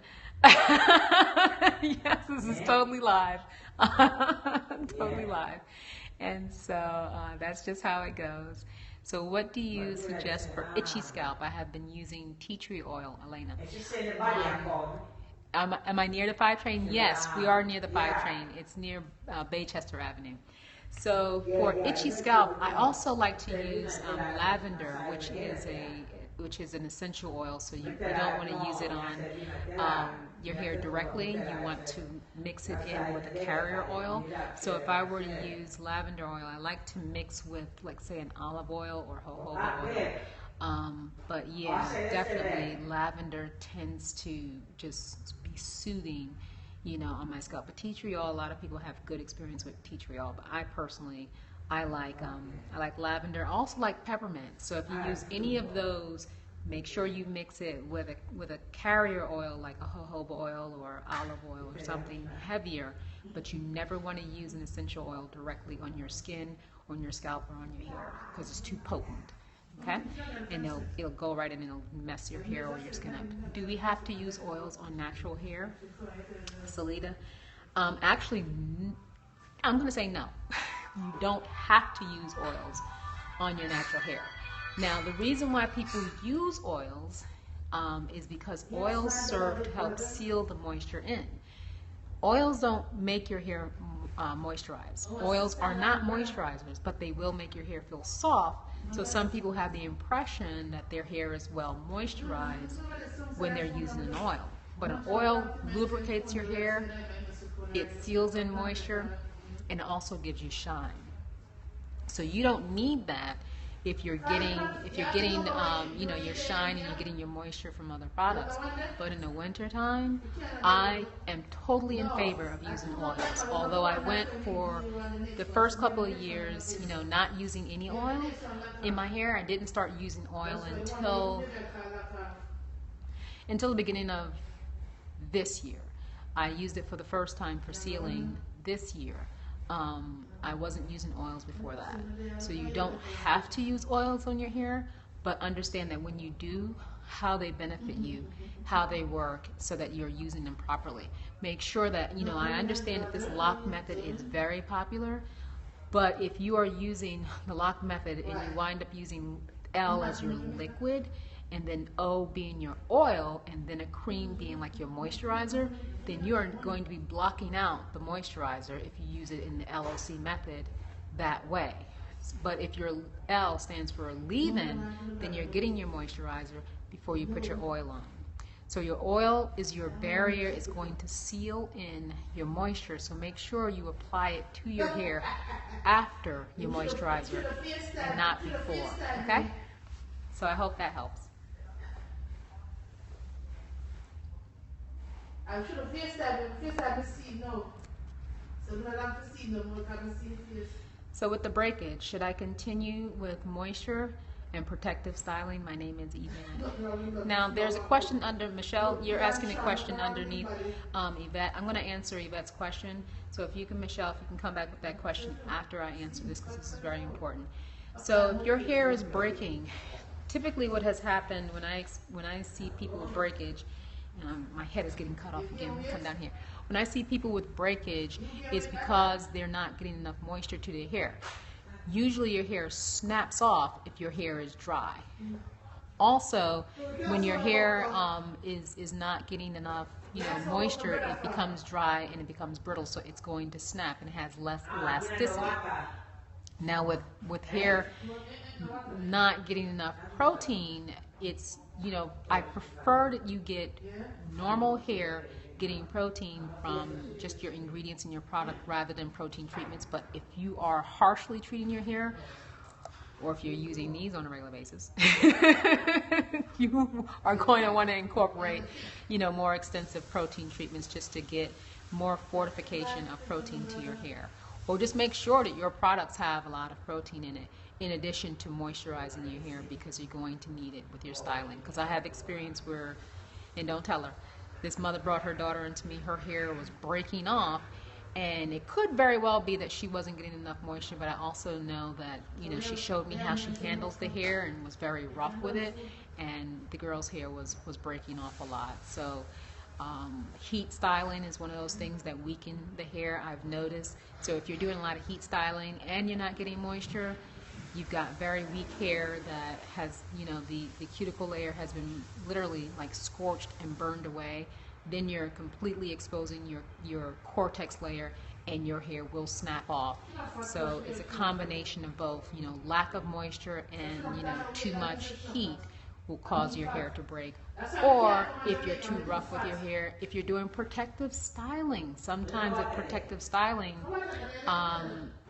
Yes, this is totally live. Totally live. And so that's just how it goes. So what do you suggest for itchy scalp? I have been using tea tree oil, Elena. Am I near the 5 train? Yes, we are near the 5 train. It's near Baychester Avenue. So for itchy scalp, I also like to use lavender, which is an essential oil. So you don't want to use it on your hair directly. You want to mix it in with a carrier oil. So if I were to use lavender oil, I like to mix with, like, say, an olive oil or jojoba oil. But yeah, definitely lavender tends to just be soothing, you know, on my scalp. But tea tree oil, a lot of people have good experience with tea tree oil, but I personally, I like lavender. I also like peppermint. So if you use any of those, make sure you mix it with a carrier oil like a jojoba oil or olive oil or something heavier. But you never want to use an essential oil directly on your skin, on your scalp, or on your hair because it's too potent. Okay, and it'll go right in and it'll mess your hair or your skin up. Do we have to use oils on natural hair, Salida? Actually, I'm going to say no. You don't have to use oils on your natural hair. Now, the reason why people use oils is because oils serve to help seal the moisture in. Oils don't make your hair moisturize. Oils are not moisturizers, but they will make your hair feel soft. So some people have the impression that their hair is well moisturized when they're using an oil. But an oil lubricates your hair, it seals in moisture, and it also gives you shine. So you don't need that if you're getting you know, your shine and you're getting your moisture from other products. But in the wintertime, I am totally in favor of using oils. Although I went for the first couple of years, you know, not using any oil in my hair. I didn't start using oil until the beginning of this year. I used it for the first time for sealing this year. I wasn't using oils before that. So you don't have to use oils on your hair, but understand that when you do, how they benefit you, how they work, so that you're using them properly. Make sure that, you know, I understand that this lock method is very popular, but if you are using the lock method and you wind up using L as your liquid, and then O being your oil, and then a cream being like your moisturizer, then you are going to be blocking out the moisturizer if you use it in the LOC method that way. But if your L stands for leave-in, then you're getting your moisturizer before you put your oil on. So your oil is your barrier. It's going to seal in your moisture, so make sure you apply it to your hair after your moisturizer and not before, okay? So I hope that helps. I'm sure the face I see no. So I have to see no more, I can see the face. So with the breakage, should I continue with moisture and protective styling? My name is Yvette. Now there's a question under Michelle. You're asking a question underneath Yvette. I'm going to answer Yvette's question. So if you can, Michelle, if you can come back with that question after I answer this, because this is very important. So if your hair is breaking, typically what has happened when I see people with breakage, my head is getting cut off again. Come down here. When I see people with breakage, it's because they're not getting enough moisture to their hair. Usually your hair snaps off if your hair is dry. Also, when your hair is not getting enough moisture, it becomes dry and it becomes brittle, so it's going to snap and it has less elasticity. Now with hair not getting enough protein, it's, I prefer that you get normal hair getting protein from just your ingredients in your product rather than protein treatments. But if you are harshly treating your hair, or if you're using these on a regular basis, you are going to want to incorporate, more extensive protein treatments just to get more fortification of protein to your hair. Or just make sure that your products have a lot of protein in it, in addition to moisturizing your hair, because you're going to need it with your styling. Because I have experience where, and don't tell her, this mother brought her daughter into me, her hair was breaking off, and it could very well be that she wasn't getting enough moisture, but I also know that, you know, she showed me how she handles the hair and was very rough with it, and the girl's hair was breaking off a lot. So heat styling is one of those things that weaken the hair, I've noticed. So if you're doing a lot of heat styling and you're not getting moisture, you've got very weak hair that has, you know, the cuticle layer has been literally like scorched and burned away. Then you're completely exposing your cortex layer, and your hair will snap off. So it's a combination of both, you know, lack of moisture and, you know, too much heat will cause your hair to break. Or if you're too rough with your hair, if you're doing protective styling, sometimes with protective styling,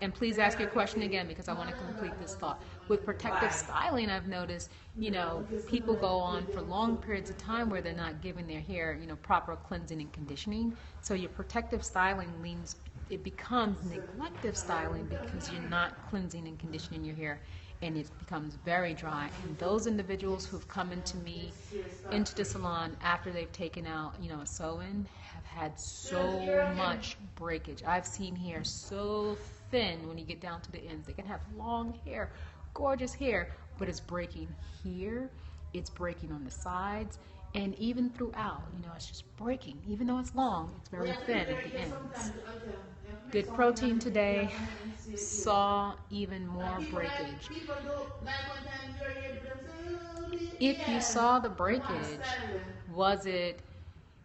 and please ask your question again because I want to complete this thought. With protective styling, I've noticed, you know, people go on for long periods of time where they're not giving their hair, you know, proper cleansing and conditioning. So your protective styling means it becomes neglective styling because you're not cleansing and conditioning your hair, and it becomes very dry. And those individuals who've come into me, into the salon after they've taken out, you know, a sew-in, have had so much breakage. I've seen hair so thin when you get down to the ends. They can have long hair, gorgeous hair, but it's breaking here, it's breaking on the sides, and even throughout, you know, it's just breaking. Even though it's long, it's very thin at the ends. Good protein today, saw even more breakage. If you saw the breakage, was it,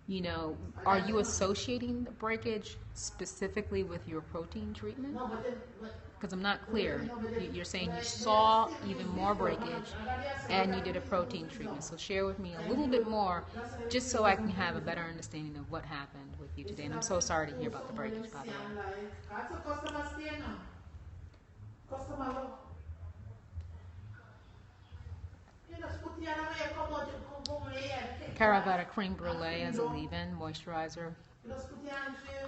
you know, are you associating the breakage specifically with your protein treatment? Because I'm not clear. You're saying you saw even more breakage and you did a protein treatment. So share with me a little bit more just so I can have a better understanding of what happened with you today. And I'm so sorry to hear about the breakage, by the way. Caravata Cream Brulee as a leave-in moisturizer.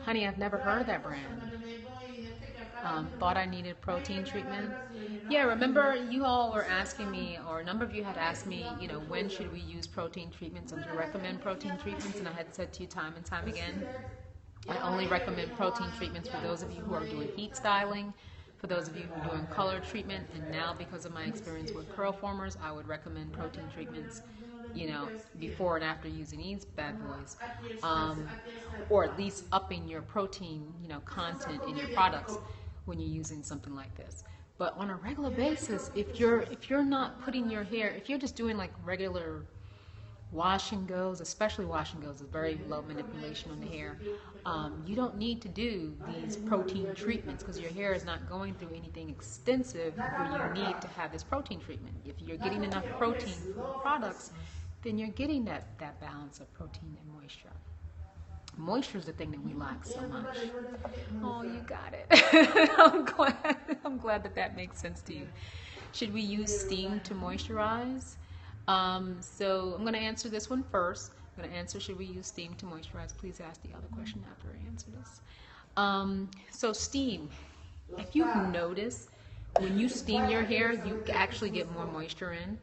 Honey, I've never heard of that brand. Thought I needed protein treatment. Yeah, remember you all were asking me, or a number of you had asked me, you know, when should we use protein treatments and to recommend protein treatments, and I had said to you time and time again, I only recommend protein treatments for those of you who are doing heat styling, for those of you who are doing color treatment, and now because of my experience with Curlformers, I would recommend protein treatments, you know, before and after using these bad boys, or at least upping your protein, you know, content in your products when you're using something like this. But on a regular basis, if you're not putting your hair, if you're just doing like regular wash and goes, especially wash and goes, is very low manipulation on the hair. You don't need to do these protein treatments because your hair is not going through anything extensive where you need to have this protein treatment. If you're getting enough protein from the products, then you're getting that balance of protein and moisture. Moisture is the thing that we lack so much. Oh, you got it. I'm glad that makes sense to you. Should we use steam to moisturize? So I'm going to answer this one first. I'm going to answer, should we use steam to moisturize? Please ask the other question after I answer this. So steam, if you notice, when you steam your hair, you actually get more moisture in.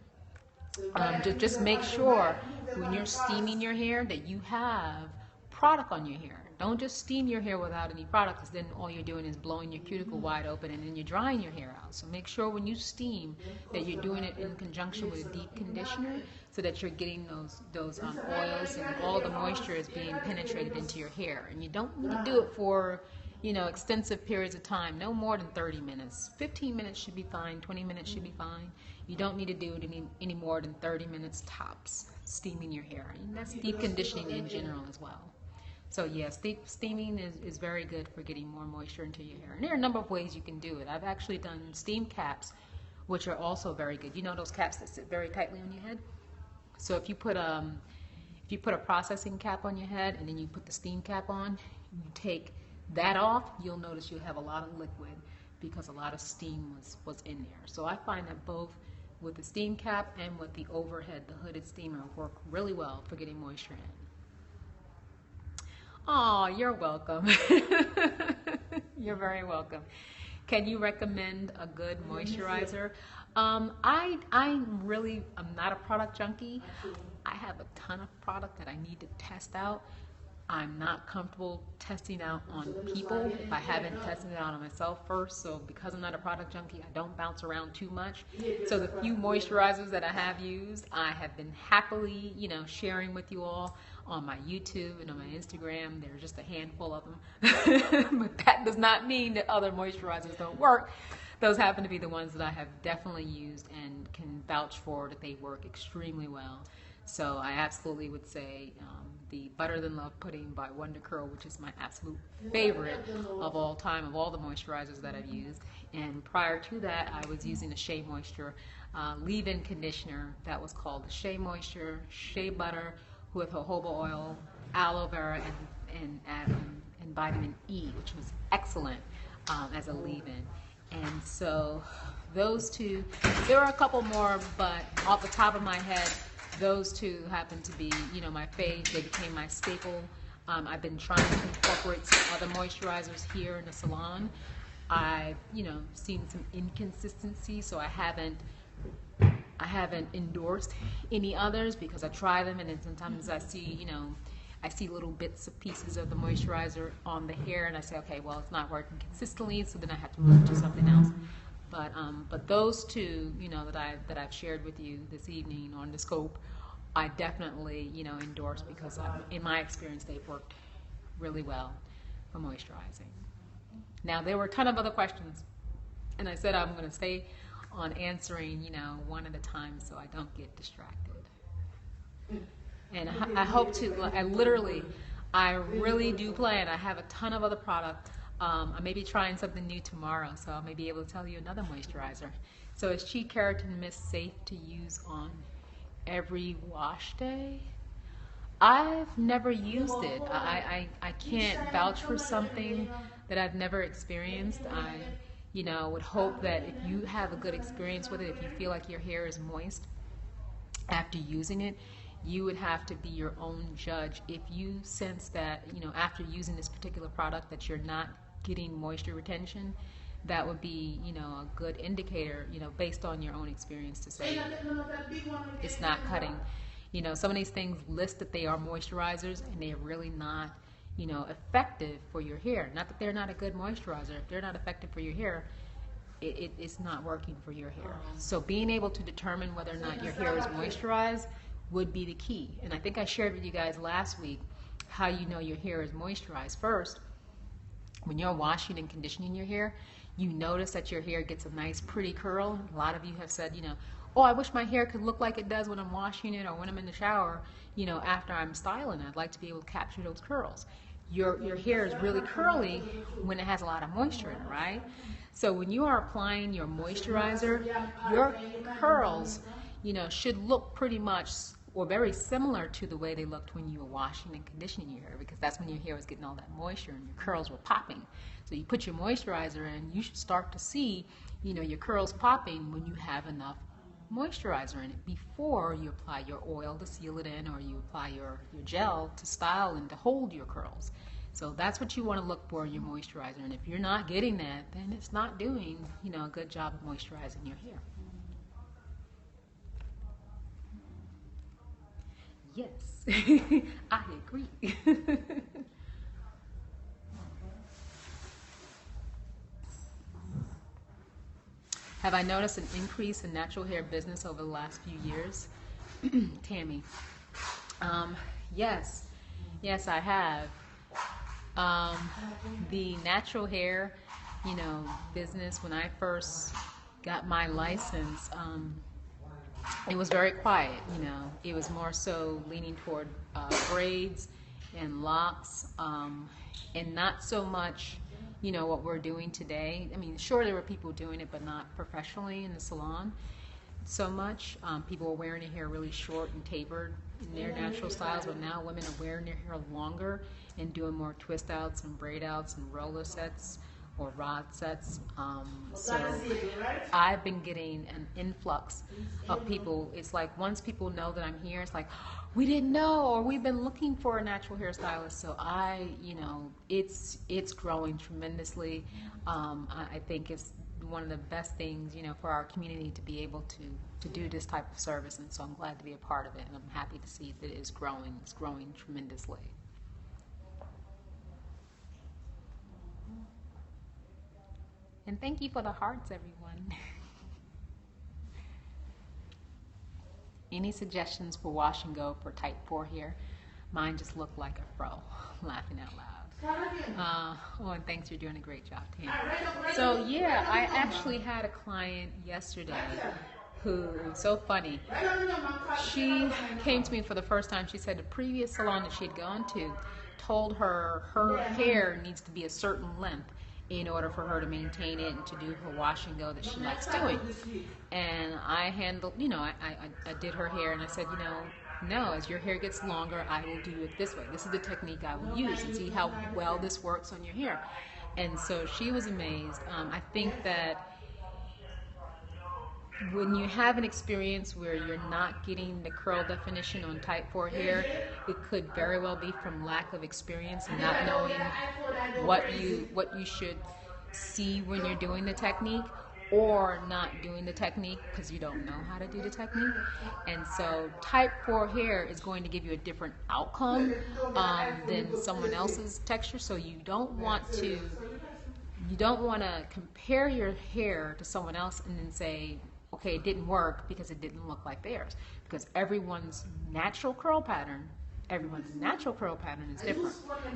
Just make sure when you're steaming your hair that you have product on your hair. Don't just steam your hair without any product, because then all you're doing is blowing your cuticle wide open and then you're drying your hair out. So make sure when you steam that you're doing it in conjunction with a deep conditioner so that you're getting those oils and all the moisture is being penetrated into your hair. And you don't need to do it for, you know, extensive periods of time, no more than 30 minutes. 15 minutes should be fine, 20 minutes should be fine. You don't need to do it any more than 30 minutes tops, steaming your hair. And that's deep conditioning in general as well. So yes, steaming is very good for getting more moisture into your hair. And there are a number of ways you can do it. I've actually done steam caps, which are also very good. You know those caps that sit very tightly on your head? So if you put a processing cap on your head and then you put the steam cap on, you take that off, you'll notice you'll have a lot of liquid because a lot of steam was in there. So I find that both with the steam cap and with the overhead, the hooded steamer, work really well for getting moisture in. Oh, you're welcome. You're very welcome. Can you recommend a good moisturizer? I'm not a product junkie. I have a ton of product that I need to test out. I'm not comfortable testing out on people if I haven't tested it out on myself first. So because I'm not a product junkie, I don't bounce around too much. So the few moisturizers that I have used, I have been happily, sharing with you all on my YouTube and on my Instagram. There's just a handful of them. But that does not mean that other moisturizers don't work. Those happen to be the ones that I have definitely used and can vouch for that they work extremely well. So I absolutely would say the Butter Than Love Pudding by Wonder Curl, which is my absolute favorite of all time, of all the moisturizers that I've used. And prior to that, I was using a Shea Moisture leave-in conditioner that was called the Shea Moisture Shea Butter with jojoba oil, aloe vera, and vitamin E, which was excellent as a leave-in. And so those two, there are a couple more, but off the top of my head, those two happen to be, my fave. They became my staple. I've been trying to incorporate some other moisturizers here in the salon. I've, seen some inconsistency, so I haven't endorsed any others because I try them and then sometimes I see little bits of pieces of the moisturizer on the hair and I say, okay, well, it's not working consistently, so then I have to move to something else. But those two, that I've shared with you this evening on the scope, I definitely, endorse because in my experience, they've worked really well for moisturizing. Now, there were a ton of other questions, and I said I'm going to stay on answering, one at a time so I don't get distracted. And I hope to, I really do plan. I have a ton of other product. I may be trying something new tomorrow, so I may be able to tell you another moisturizer. So is Cheat Keratin Mist safe to use on every wash day? I've never used it. I can't vouch for something that I've never experienced. I, would hope that if you have a good experience with it, if you feel like your hair is moist after using it, you would have to be your own judge. If you sense that, after using this particular product that you're not getting moisture retention, that would be, a good indicator, based on your own experience to say it's not cutting. Some of these things list that they are moisturizers and they're really not, effective for your hair. Not that they're not a good moisturizer. If they're not effective for your hair, it's not working for your hair. So being able to determine whether or not your hair is moisturized would be the key. And I think I shared with you guys last week how you know your hair is moisturized. First, when you're washing and conditioning your hair, you notice that your hair gets a nice pretty curl. A lot of you have said, oh, I wish my hair could look like it does when I'm washing it or when I'm in the shower, after I'm styling. I'd like to be able to capture those curls. Your hair is really curly when it has a lot of moisture in it, right? So when you are applying your moisturizer, your curls, should look pretty much or very similar to the way they looked when you were washing and conditioning your hair, because that's when your hair was getting all that moisture and your curls were popping. So you put your moisturizer in, you should start to see, your curls popping when you have enough moisturizer in it before you apply your oil to seal it in or you apply your gel to style and to hold your curls. So that's what you want to look for in your moisturizer, and if you're not getting that, then it's not doing, a good job of moisturizing your hair. Yes, I agree. Have I noticed an increase in natural hair business over the last few years? Tammy. Yes, I have. The natural hair, business, when I first got my license, it was very quiet, It was more so leaning toward braids and locks, and not so much, what we're doing today. I mean, sure, there were people doing it, but not professionally in the salon so much. People were wearing their hair really short and tapered in their natural styles, but now women are wearing their hair longer and doing more twist outs and braid outs and roller sets or rod sets. So I've been getting an influx of people. It's like once people know that I'm here, it's like, we didn't know, or we've been looking for a natural hairstylist. So it's growing tremendously. I think it's one of the best things, for our community to be able to do this type of service. And so I'm glad to be a part of it, and I'm happy to see that it's growing. It's growing tremendously. And thank you for the hearts, everyone. Any suggestions for wash and go for type 4 hair? Mine just looked like a fro, laughing out loud. And thanks, you're doing a great job, Tam. So yeah, I actually had a client yesterday who was so funny. She came to me for the first time. She said the previous salon that she had gone to told her hair needs to be a certain length in order for her to maintain it and to do her wash and go that she likes doing. And I handled, I did her hair, and I said, no, as your hair gets longer, I will do it this way. This is the technique I will use, and see how well this works on your hair. And so she was amazed. I think that when you have an experience where you're not getting the curl definition on type 4 hair, it could very well be from lack of experience and not knowing what you should see when you're doing the technique, or not doing the technique because you don't know how to do the technique. And so type 4 hair is going to give you a different outcome than someone else's texture. So you don't want to compare your hair to someone else and then say, okay, it didn't work because it didn't look like theirs. Because everyone's natural curl pattern is different.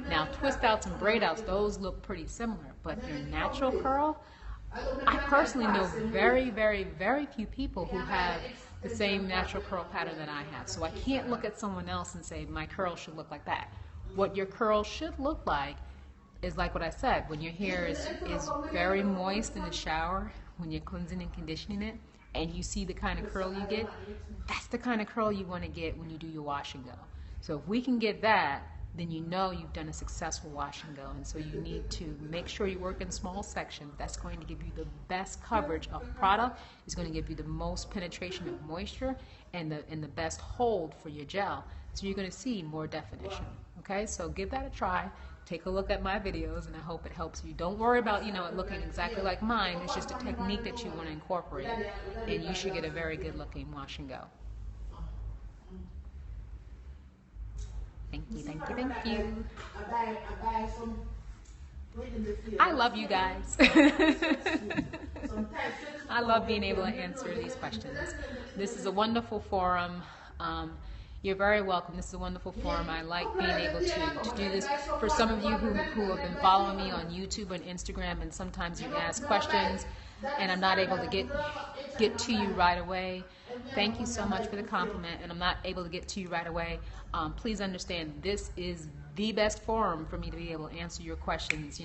Now, twist outs and braid outs, those look pretty similar. But your natural curl, I personally know very, very, very few people who have the same natural curl pattern that I have. So I can't look at someone else and say, my curl should look like that. What your curl should look like is like what I said, when your hair is very moist in the shower, when you're cleansing and conditioning it, and you see the kind of curl you get, that's the kind of curl you want to get when you do your wash and go. So if we can get that, then you know you've done a successful wash and go. And so you need to make sure you work in small sections. That's going to give you the best coverage of product. It's going to give you the most penetration of moisture and the best hold for your gel. So you're going to see more definition. Okay, so give that a try. Take a look at my videos, and I hope it helps you. Don't worry about it looking exactly like mine. It's just a technique that you want to incorporate, and you should get a very good looking wash and go. Thank you, thank you, thank you. I love you guys. I love being able to answer these questions. This is a wonderful forum. You're very welcome. This is a wonderful forum. I like being able to do this. For some of you who have been following me on YouTube and Instagram, and sometimes you ask questions and I'm not able to get to you right away, thank you so much for the compliment, and I'm not able to get to you right away. Please understand, this is the best forum for me to be able to answer your questions,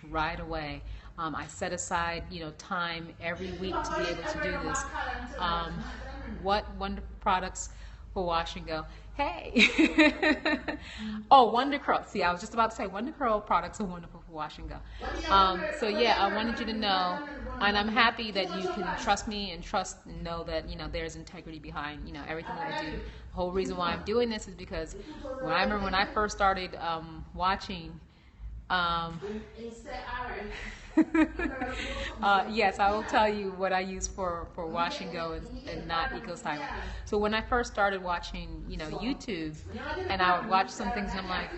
right away. I set aside, time every week to be able to do this. What wonderful products for wash and go. Hey! Oh, Wonder Curl. See, I was just about to say Wonder Curl products are wonderful for wash and go. So yeah, I wanted you to know, and I'm happy that you can trust me and know that there's integrity behind everything that I do. The whole reason why I'm doing this is because I remember when I first started watching. Yes, I will tell you what I use for wash and go and not eco styling. So when I first started watching, YouTube, and I would watch some things and I'm like,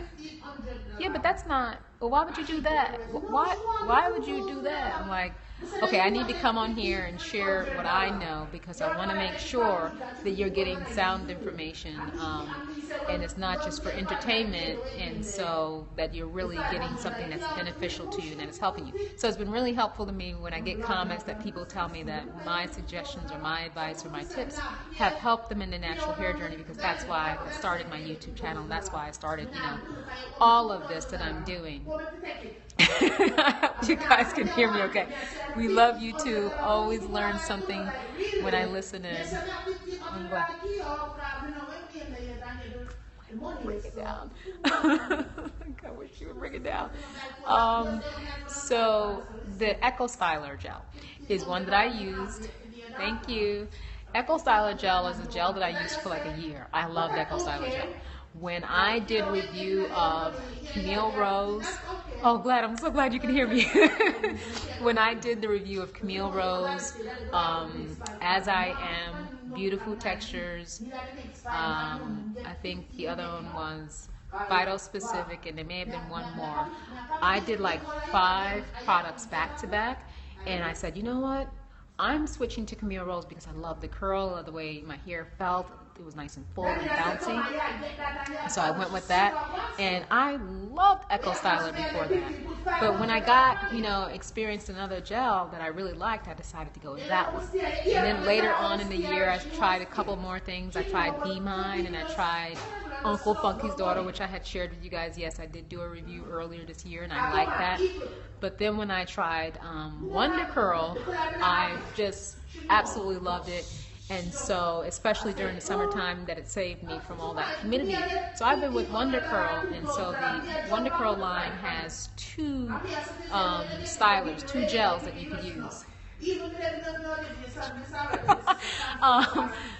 yeah, but that's not. Well, why would you do that? Why would you do that? I'm like, okay, I need to come on here and share what I know, because I want to make sure that you're getting sound information, and it's not just for entertainment, and so that you're really getting something that's beneficial to you and that is helping you. So it's been really helpful to me when I get comments that people tell me that my suggestions or my advice or my tips have helped them in the natural hair journey, because that's why I started my YouTube channel, and that's why I started, all of this that I'm doing. I hope you guys can hear me okay. We love you too. Always learn something when I listen in. Break it down. I wish you would break it down. So the Echo Styler gel is one that I used. Thank you. Echo Styler gel is a gel that I used for like a year. I love Echo Styler gel. When I did review of Camille Rose, oh glad, I'm so glad you can hear me. When I did the review of Camille Rose, As I Am, Beautiful Textures, I think the other one was Vital Specific, and there may have been one more. I did like 5 products back to back, and I said, you know what? I'm switching to Camille Rose because I love the curl, of the way my hair felt. It was nice and full and bouncy. So I went with that. And I loved Echo Styler before that. But when I got, experienced another gel that I really liked, I decided to go with that one. And then later on in the year, I tried a couple more things. I tried Be Mine, and I tried Uncle Funky's Daughter, which I had shared with you guys. Yes, I did do a review earlier this year, and I liked that. But then when I tried Wonder Curl, I just absolutely loved it. And so, especially during the summertime, that it saved me from all that humidity. So I've been with Wonder Curl, and so the Wonder Curl line has 2 stylers, 2 gels that you could use.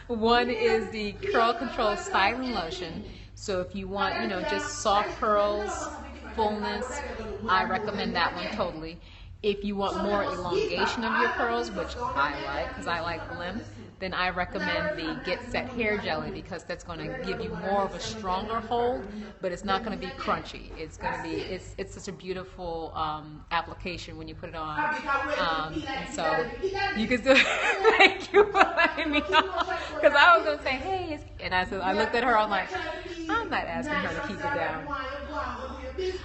One is the Curl Control Styling Lotion. So if you want, just soft curls, fullness, I recommend that one totally. If you want more elongation of your curls, which I like because I like length, then I recommend the Get Set Hair Jelly, because that's going to give you more of a stronger hold, but it's not going to be crunchy. It's going to be, it's such a beautiful application when you put it on. And so you can still, thank you for letting me know, because I was going to say, hey, and I looked at her, I'm like, I'm not asking her to keep it down.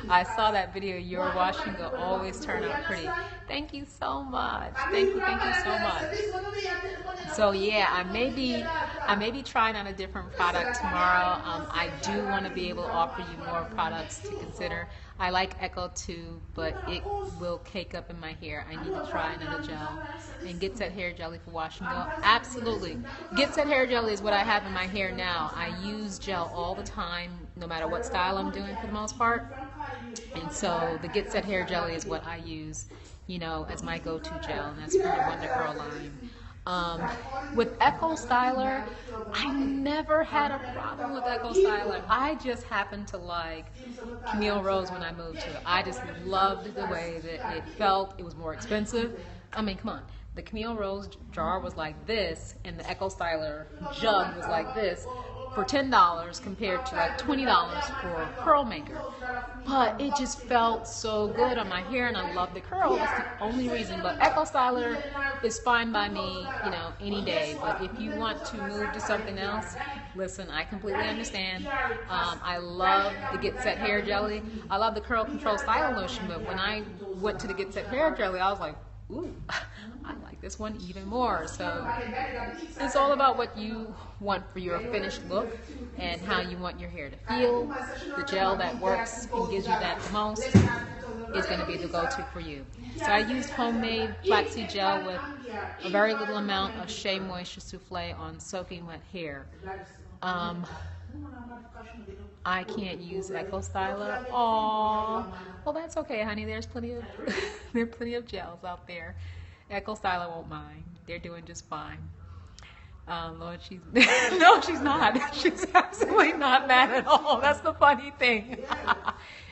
I saw that video, Your Washing will always turn out pretty. Thank you so much. Thank you so much. So yeah, I may be trying on a different product tomorrow. I do want to be able to offer you more products to consider. I like Echo too, but it will cake up in my hair. I need to try another gel. And Get Set Hair Jelly for wash and go. Absolutely. Get Set Hair Jelly is what I have in my hair now. I use gel all the time, no matter what style I'm doing for the most part. And so the Get Set Hair Jelly is what I use, as my go-to gel, and that's from the Wonder Curl line. With Echo Styler, I never had a problem with Echo Styler. I just happened to like Camille Rose when I moved to it. I just loved the way that it felt. It was more expensive. I mean, come on. The Camille Rose jar was like this, and the Echo Styler jug was like this for $10 compared to like $20 for a curl maker. But it just felt so good on my hair, and I love the curl. That's the only reason. But Echo Styler is fine by me, any day. But if you want to move to something else, listen, I completely understand. I love the Get Set Hair Jelly. I love the Curl Control Styling Lotion, but when I went to the Get Set Hair Jelly, I was like, ooh, I like this one even more. So it's all about what you want for your finished look and how you want your hair to feel. The gel that works and gives you that the most is going to be the go-to for you. So I used homemade flaxseed gel with a very little amount of Shea Moisture Souffle on soaking wet hair. I can't use Echo Styler. Aww. Well, that's okay, honey. There are plenty of gels out there. Echo Styler won't mind. They're doing just fine. Lord, she's no, she's not. She's absolutely not mad at all. That's the funny thing.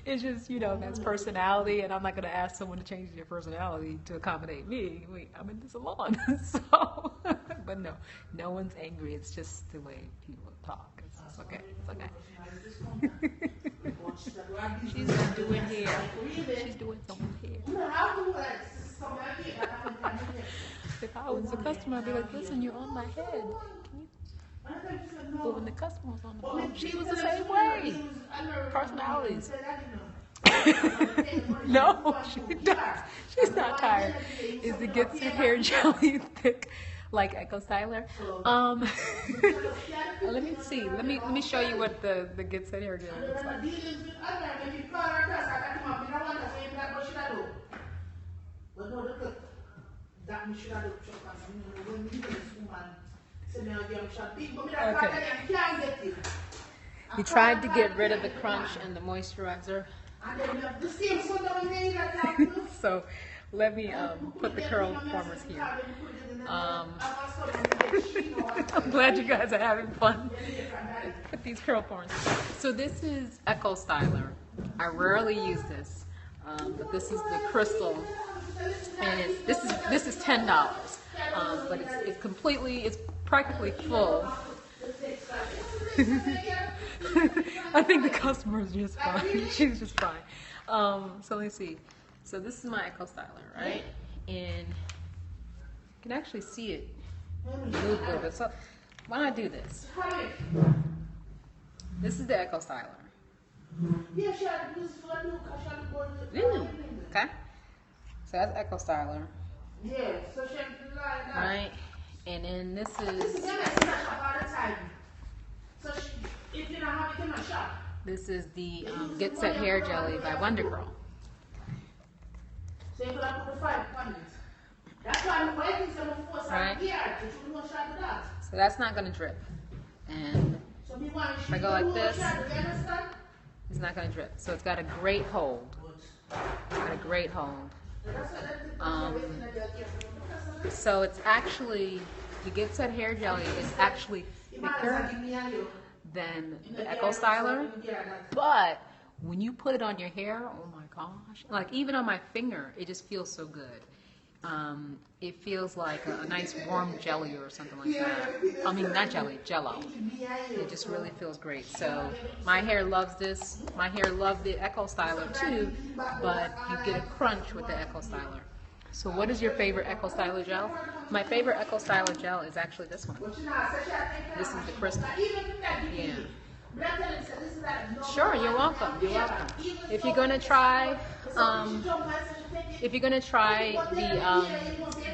It's just, that's personality, and I'm not going to ask someone to change their personality to accommodate me. I'm in the salon, so. But no one's angry. It's just the way people talk. It's okay. It's okay. She's not doing hair. She's doing someone's hair. If I was a customer, I'd be like, listen, you're on my head. But when the customer was on the phone, she was the same way. Personalities. No, she does. She's not tired. Is the Get Set Hair Jelly thick like Echo Styler? Let me see. Let me show you what the Get Set Hair Jelly looks like. Okay. You tried to get rid of the crunch and the moisturizer. So Let me put the Curlformers here. I'm glad you guys are having fun. Put these Curlformers. So this is Echo Styler. I rarely use this, but this is the crystal, and this is $10. But it's practically full. I think the customer is just fine. She's just fine. So let me see. So this is my Echo Styler, right? And you can actually see it move a little bit. So why don't I do this? This is the Echo Styler. Ooh, okay. So that's Echo Styler. Right? And then this is the Get Set Hair Jelly by Wonder Curl. Right? So that's not going to drip. And if I go like this, it's not going to drip. So it's got a great hold. It's got a great hold. So it's actually, the Get Set Hair Jelly is actually thicker than the Echo Styler, but when you put it on your hair, oh my gosh, like even on my finger, it just feels so good. It feels like a nice warm jelly or something like that. I mean, not jelly, Jello. It just really feels great. So my hair loves this. My hair loved the Echo Styler too, but you get a crunch with the Echo Styler. So what is your favorite Echo Styler gel? My favorite Echo Styler gel is actually this one. This is the crystal. Yeah. Sure, you're welcome. You're welcome. If you're gonna try,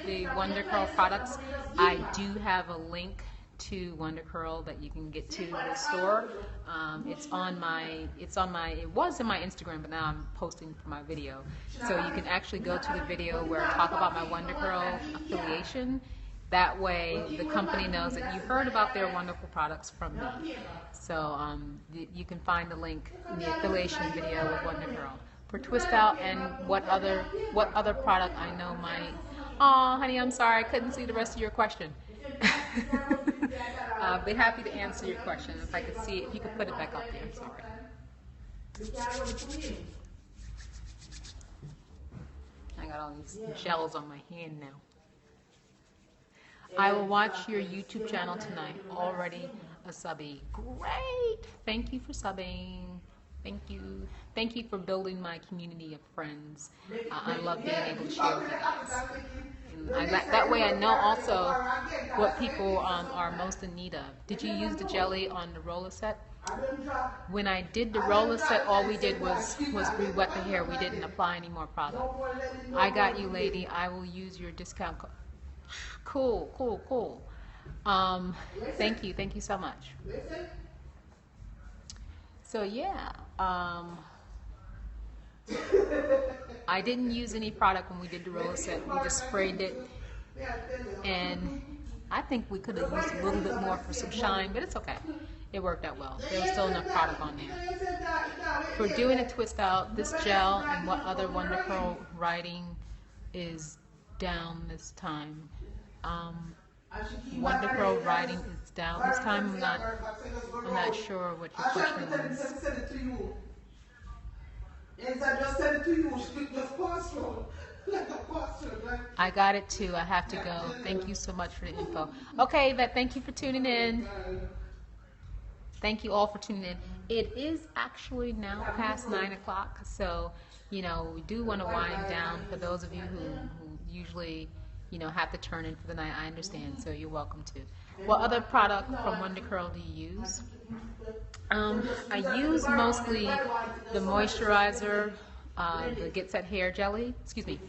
the Wonder Curl products, I do have a link to Wonder Curl that you can get to the store. It was in my Instagram, but now I'm posting for my video. So you can actually go to the video where I talk about my Wonder Curl affiliation. That way the company knows that you heard about their wonderful products from me. So you can find the link in the affiliation video with Wonder Curl. For Twist Out and what other product I know might... Aw, honey, I'm sorry, I couldn't see the rest of your question. I'll be happy to answer your question. If I could see it, if you could put it back up there. Sorry. I got all these gels on my hand now. I will watch your YouTube channel tonight. Already a subby. Great! Thank you for subbing. Thank you. Thank you for building my community of friends. I love being able to share with you guys. That way I know also what people are most in need of. Did you use the jelly on the roller set? When I did the roller set, all we did was re-wet the hair. We didn't apply any more product. I got you, lady. I will use your discount code. Cool, cool, cool. Thank you so much. So yeah, I didn't use any product when we did the roller set. We just sprayed it, and I think we could have used a little bit more for some shine, but it's okay. It worked out well. There was still enough product on there. For doing a twist out, this gel and what other Wonder Curl writing is down this time. Wonder Curl writing is down this time. I'm not sure what your question is. I got it too. I have to go. Thank you so much for the info. Okay, Yvette, thank you for tuning in. Thank you all for tuning in. It is actually now past 9 o'clock, so we do want to wind down. For those of you who usually have to turn in for the night, I understand, so you're welcome to. What other product from Wonder Curl do you use? I use mostly the moisturizer, the Get Set Hair Jelly. Excuse me.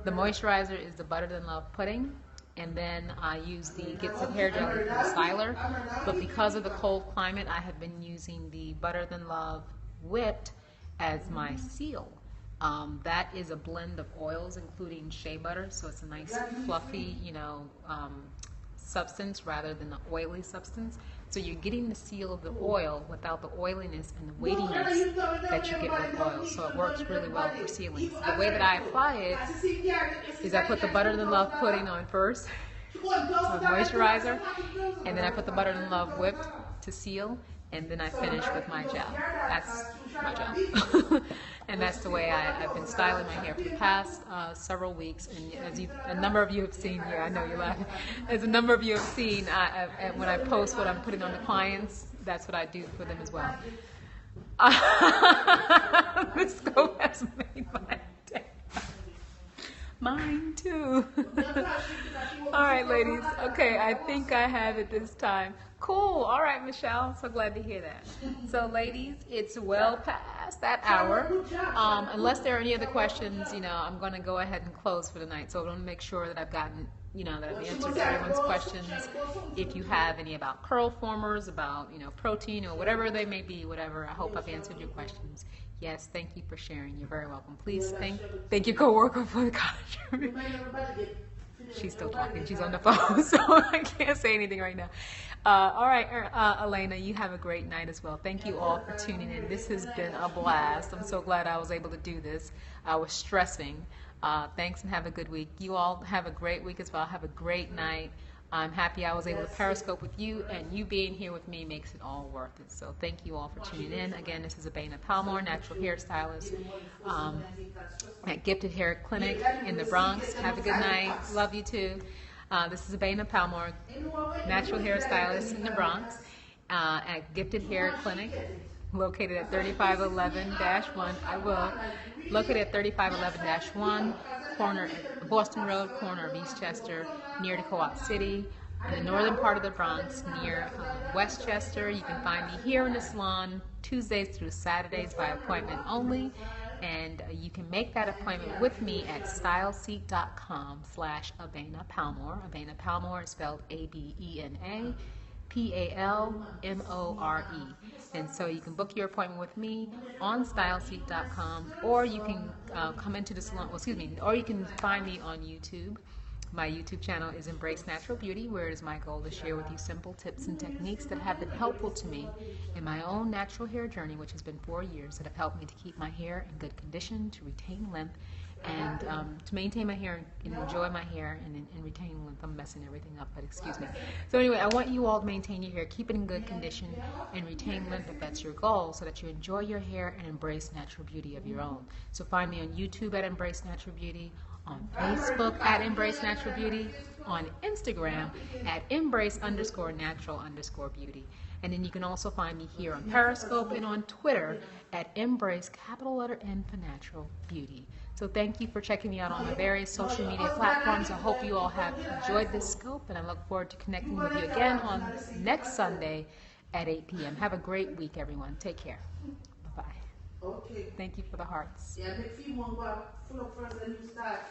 The moisturizer is the Butter Than Love Pudding, and then I use the Get Set Hair Jelly for the styler. But because of the cold climate, I have been using the Butter Than Love Whipped as my seal. That is a blend of oils, including shea butter, so it's a nice fluffy, substance rather than an oily substance. So you're getting the seal of the oil without the oiliness and the weightiness that you get with oil. So it works really well for sealing. So the way that I apply it is I put the Butter Than Love pudding on first, so moisturizer, and then I put the Butter Than Love whipped to seal, and then I finish with my gel. That's my gel. And that's the way I've been styling my hair for the past several weeks. And as a number of you have seen, yeah, I know you're laughing. As a number of you have seen, when I post what I'm putting on the clients, that's what I do for them as well. This scope has made my day. Mine too. All right, ladies. Okay, I think I have it this time. Cool. All right, Michelle. So glad to hear that. So, ladies, it's well past that hour. Unless there are any other questions, I'm going to go ahead and close for the night. So I want to make sure that I've gotten, that I've answered everyone's questions. If you have any about Curlformers, about, protein, or whatever they may be, whatever, I hope I've answered your questions. Yes, thank you for sharing. You're very welcome. Please thank your coworker for the contribution. She's still talking. She's on the phone, so I can't say anything right now. All right, Elena, you have a great night as well. Thank you all for tuning in. This has been a blast. I'm so glad I was able to do this. I was stressing. Thanks and have a good week. You all have a great week as well. Have a great night. I'm happy I was able to Periscope with you, and you being here with me makes it all worth it. So thank you all for tuning in. Again, this is Abena Palmore, natural hairstylist at Gifted Hair Clinic in the Bronx. Have a good night. Love you too. This is Abena Palmore, natural hairstylist in the Bronx at Gifted Hair Clinic, located at 3511-1. Located at 3511-1, corner Boston Road, corner of Eastchester, near to Co-op City, in the northern part of the Bronx, near Westchester. You can find me here in the salon Tuesdays through Saturdays by appointment only, and you can make that appointment with me at styleseat.com/Abena Palmore. Abena Palmore is spelled ABENA PALMORE. And so you can book your appointment with me on styleseat.com, or you can come into the salon, or you can find me on YouTube. My YouTube channel is Embrace Natural Beauty, where it is my goal to share with you simple tips and techniques that have been helpful to me in my own natural hair journey, which has been 4 years, that have helped me to keep my hair in good condition, to retain length, and to maintain my hair and enjoy my hair and retain length. I'm messing everything up, but excuse me. So anyway, I want you all to maintain your hair, keep it in good condition, and retain length if that's your goal, so that you enjoy your hair and embrace natural beauty of your own. So find me on YouTube at Embrace Natural Beauty, on Facebook at Embrace Natural Beauty, on Instagram at Embrace_natural_beauty. And then you can also find me here on Periscope and on Twitter at Embrace, capital letter N for Natural Beauty. So thank you for checking me out on my various social media platforms. I hope you all have enjoyed this scope, and I look forward to connecting with you again on next Sunday at 8 p.m. Have a great week, everyone. Take care. Bye-bye. Okay. Thank you for the hearts. Yeah, make few more full of first and you start.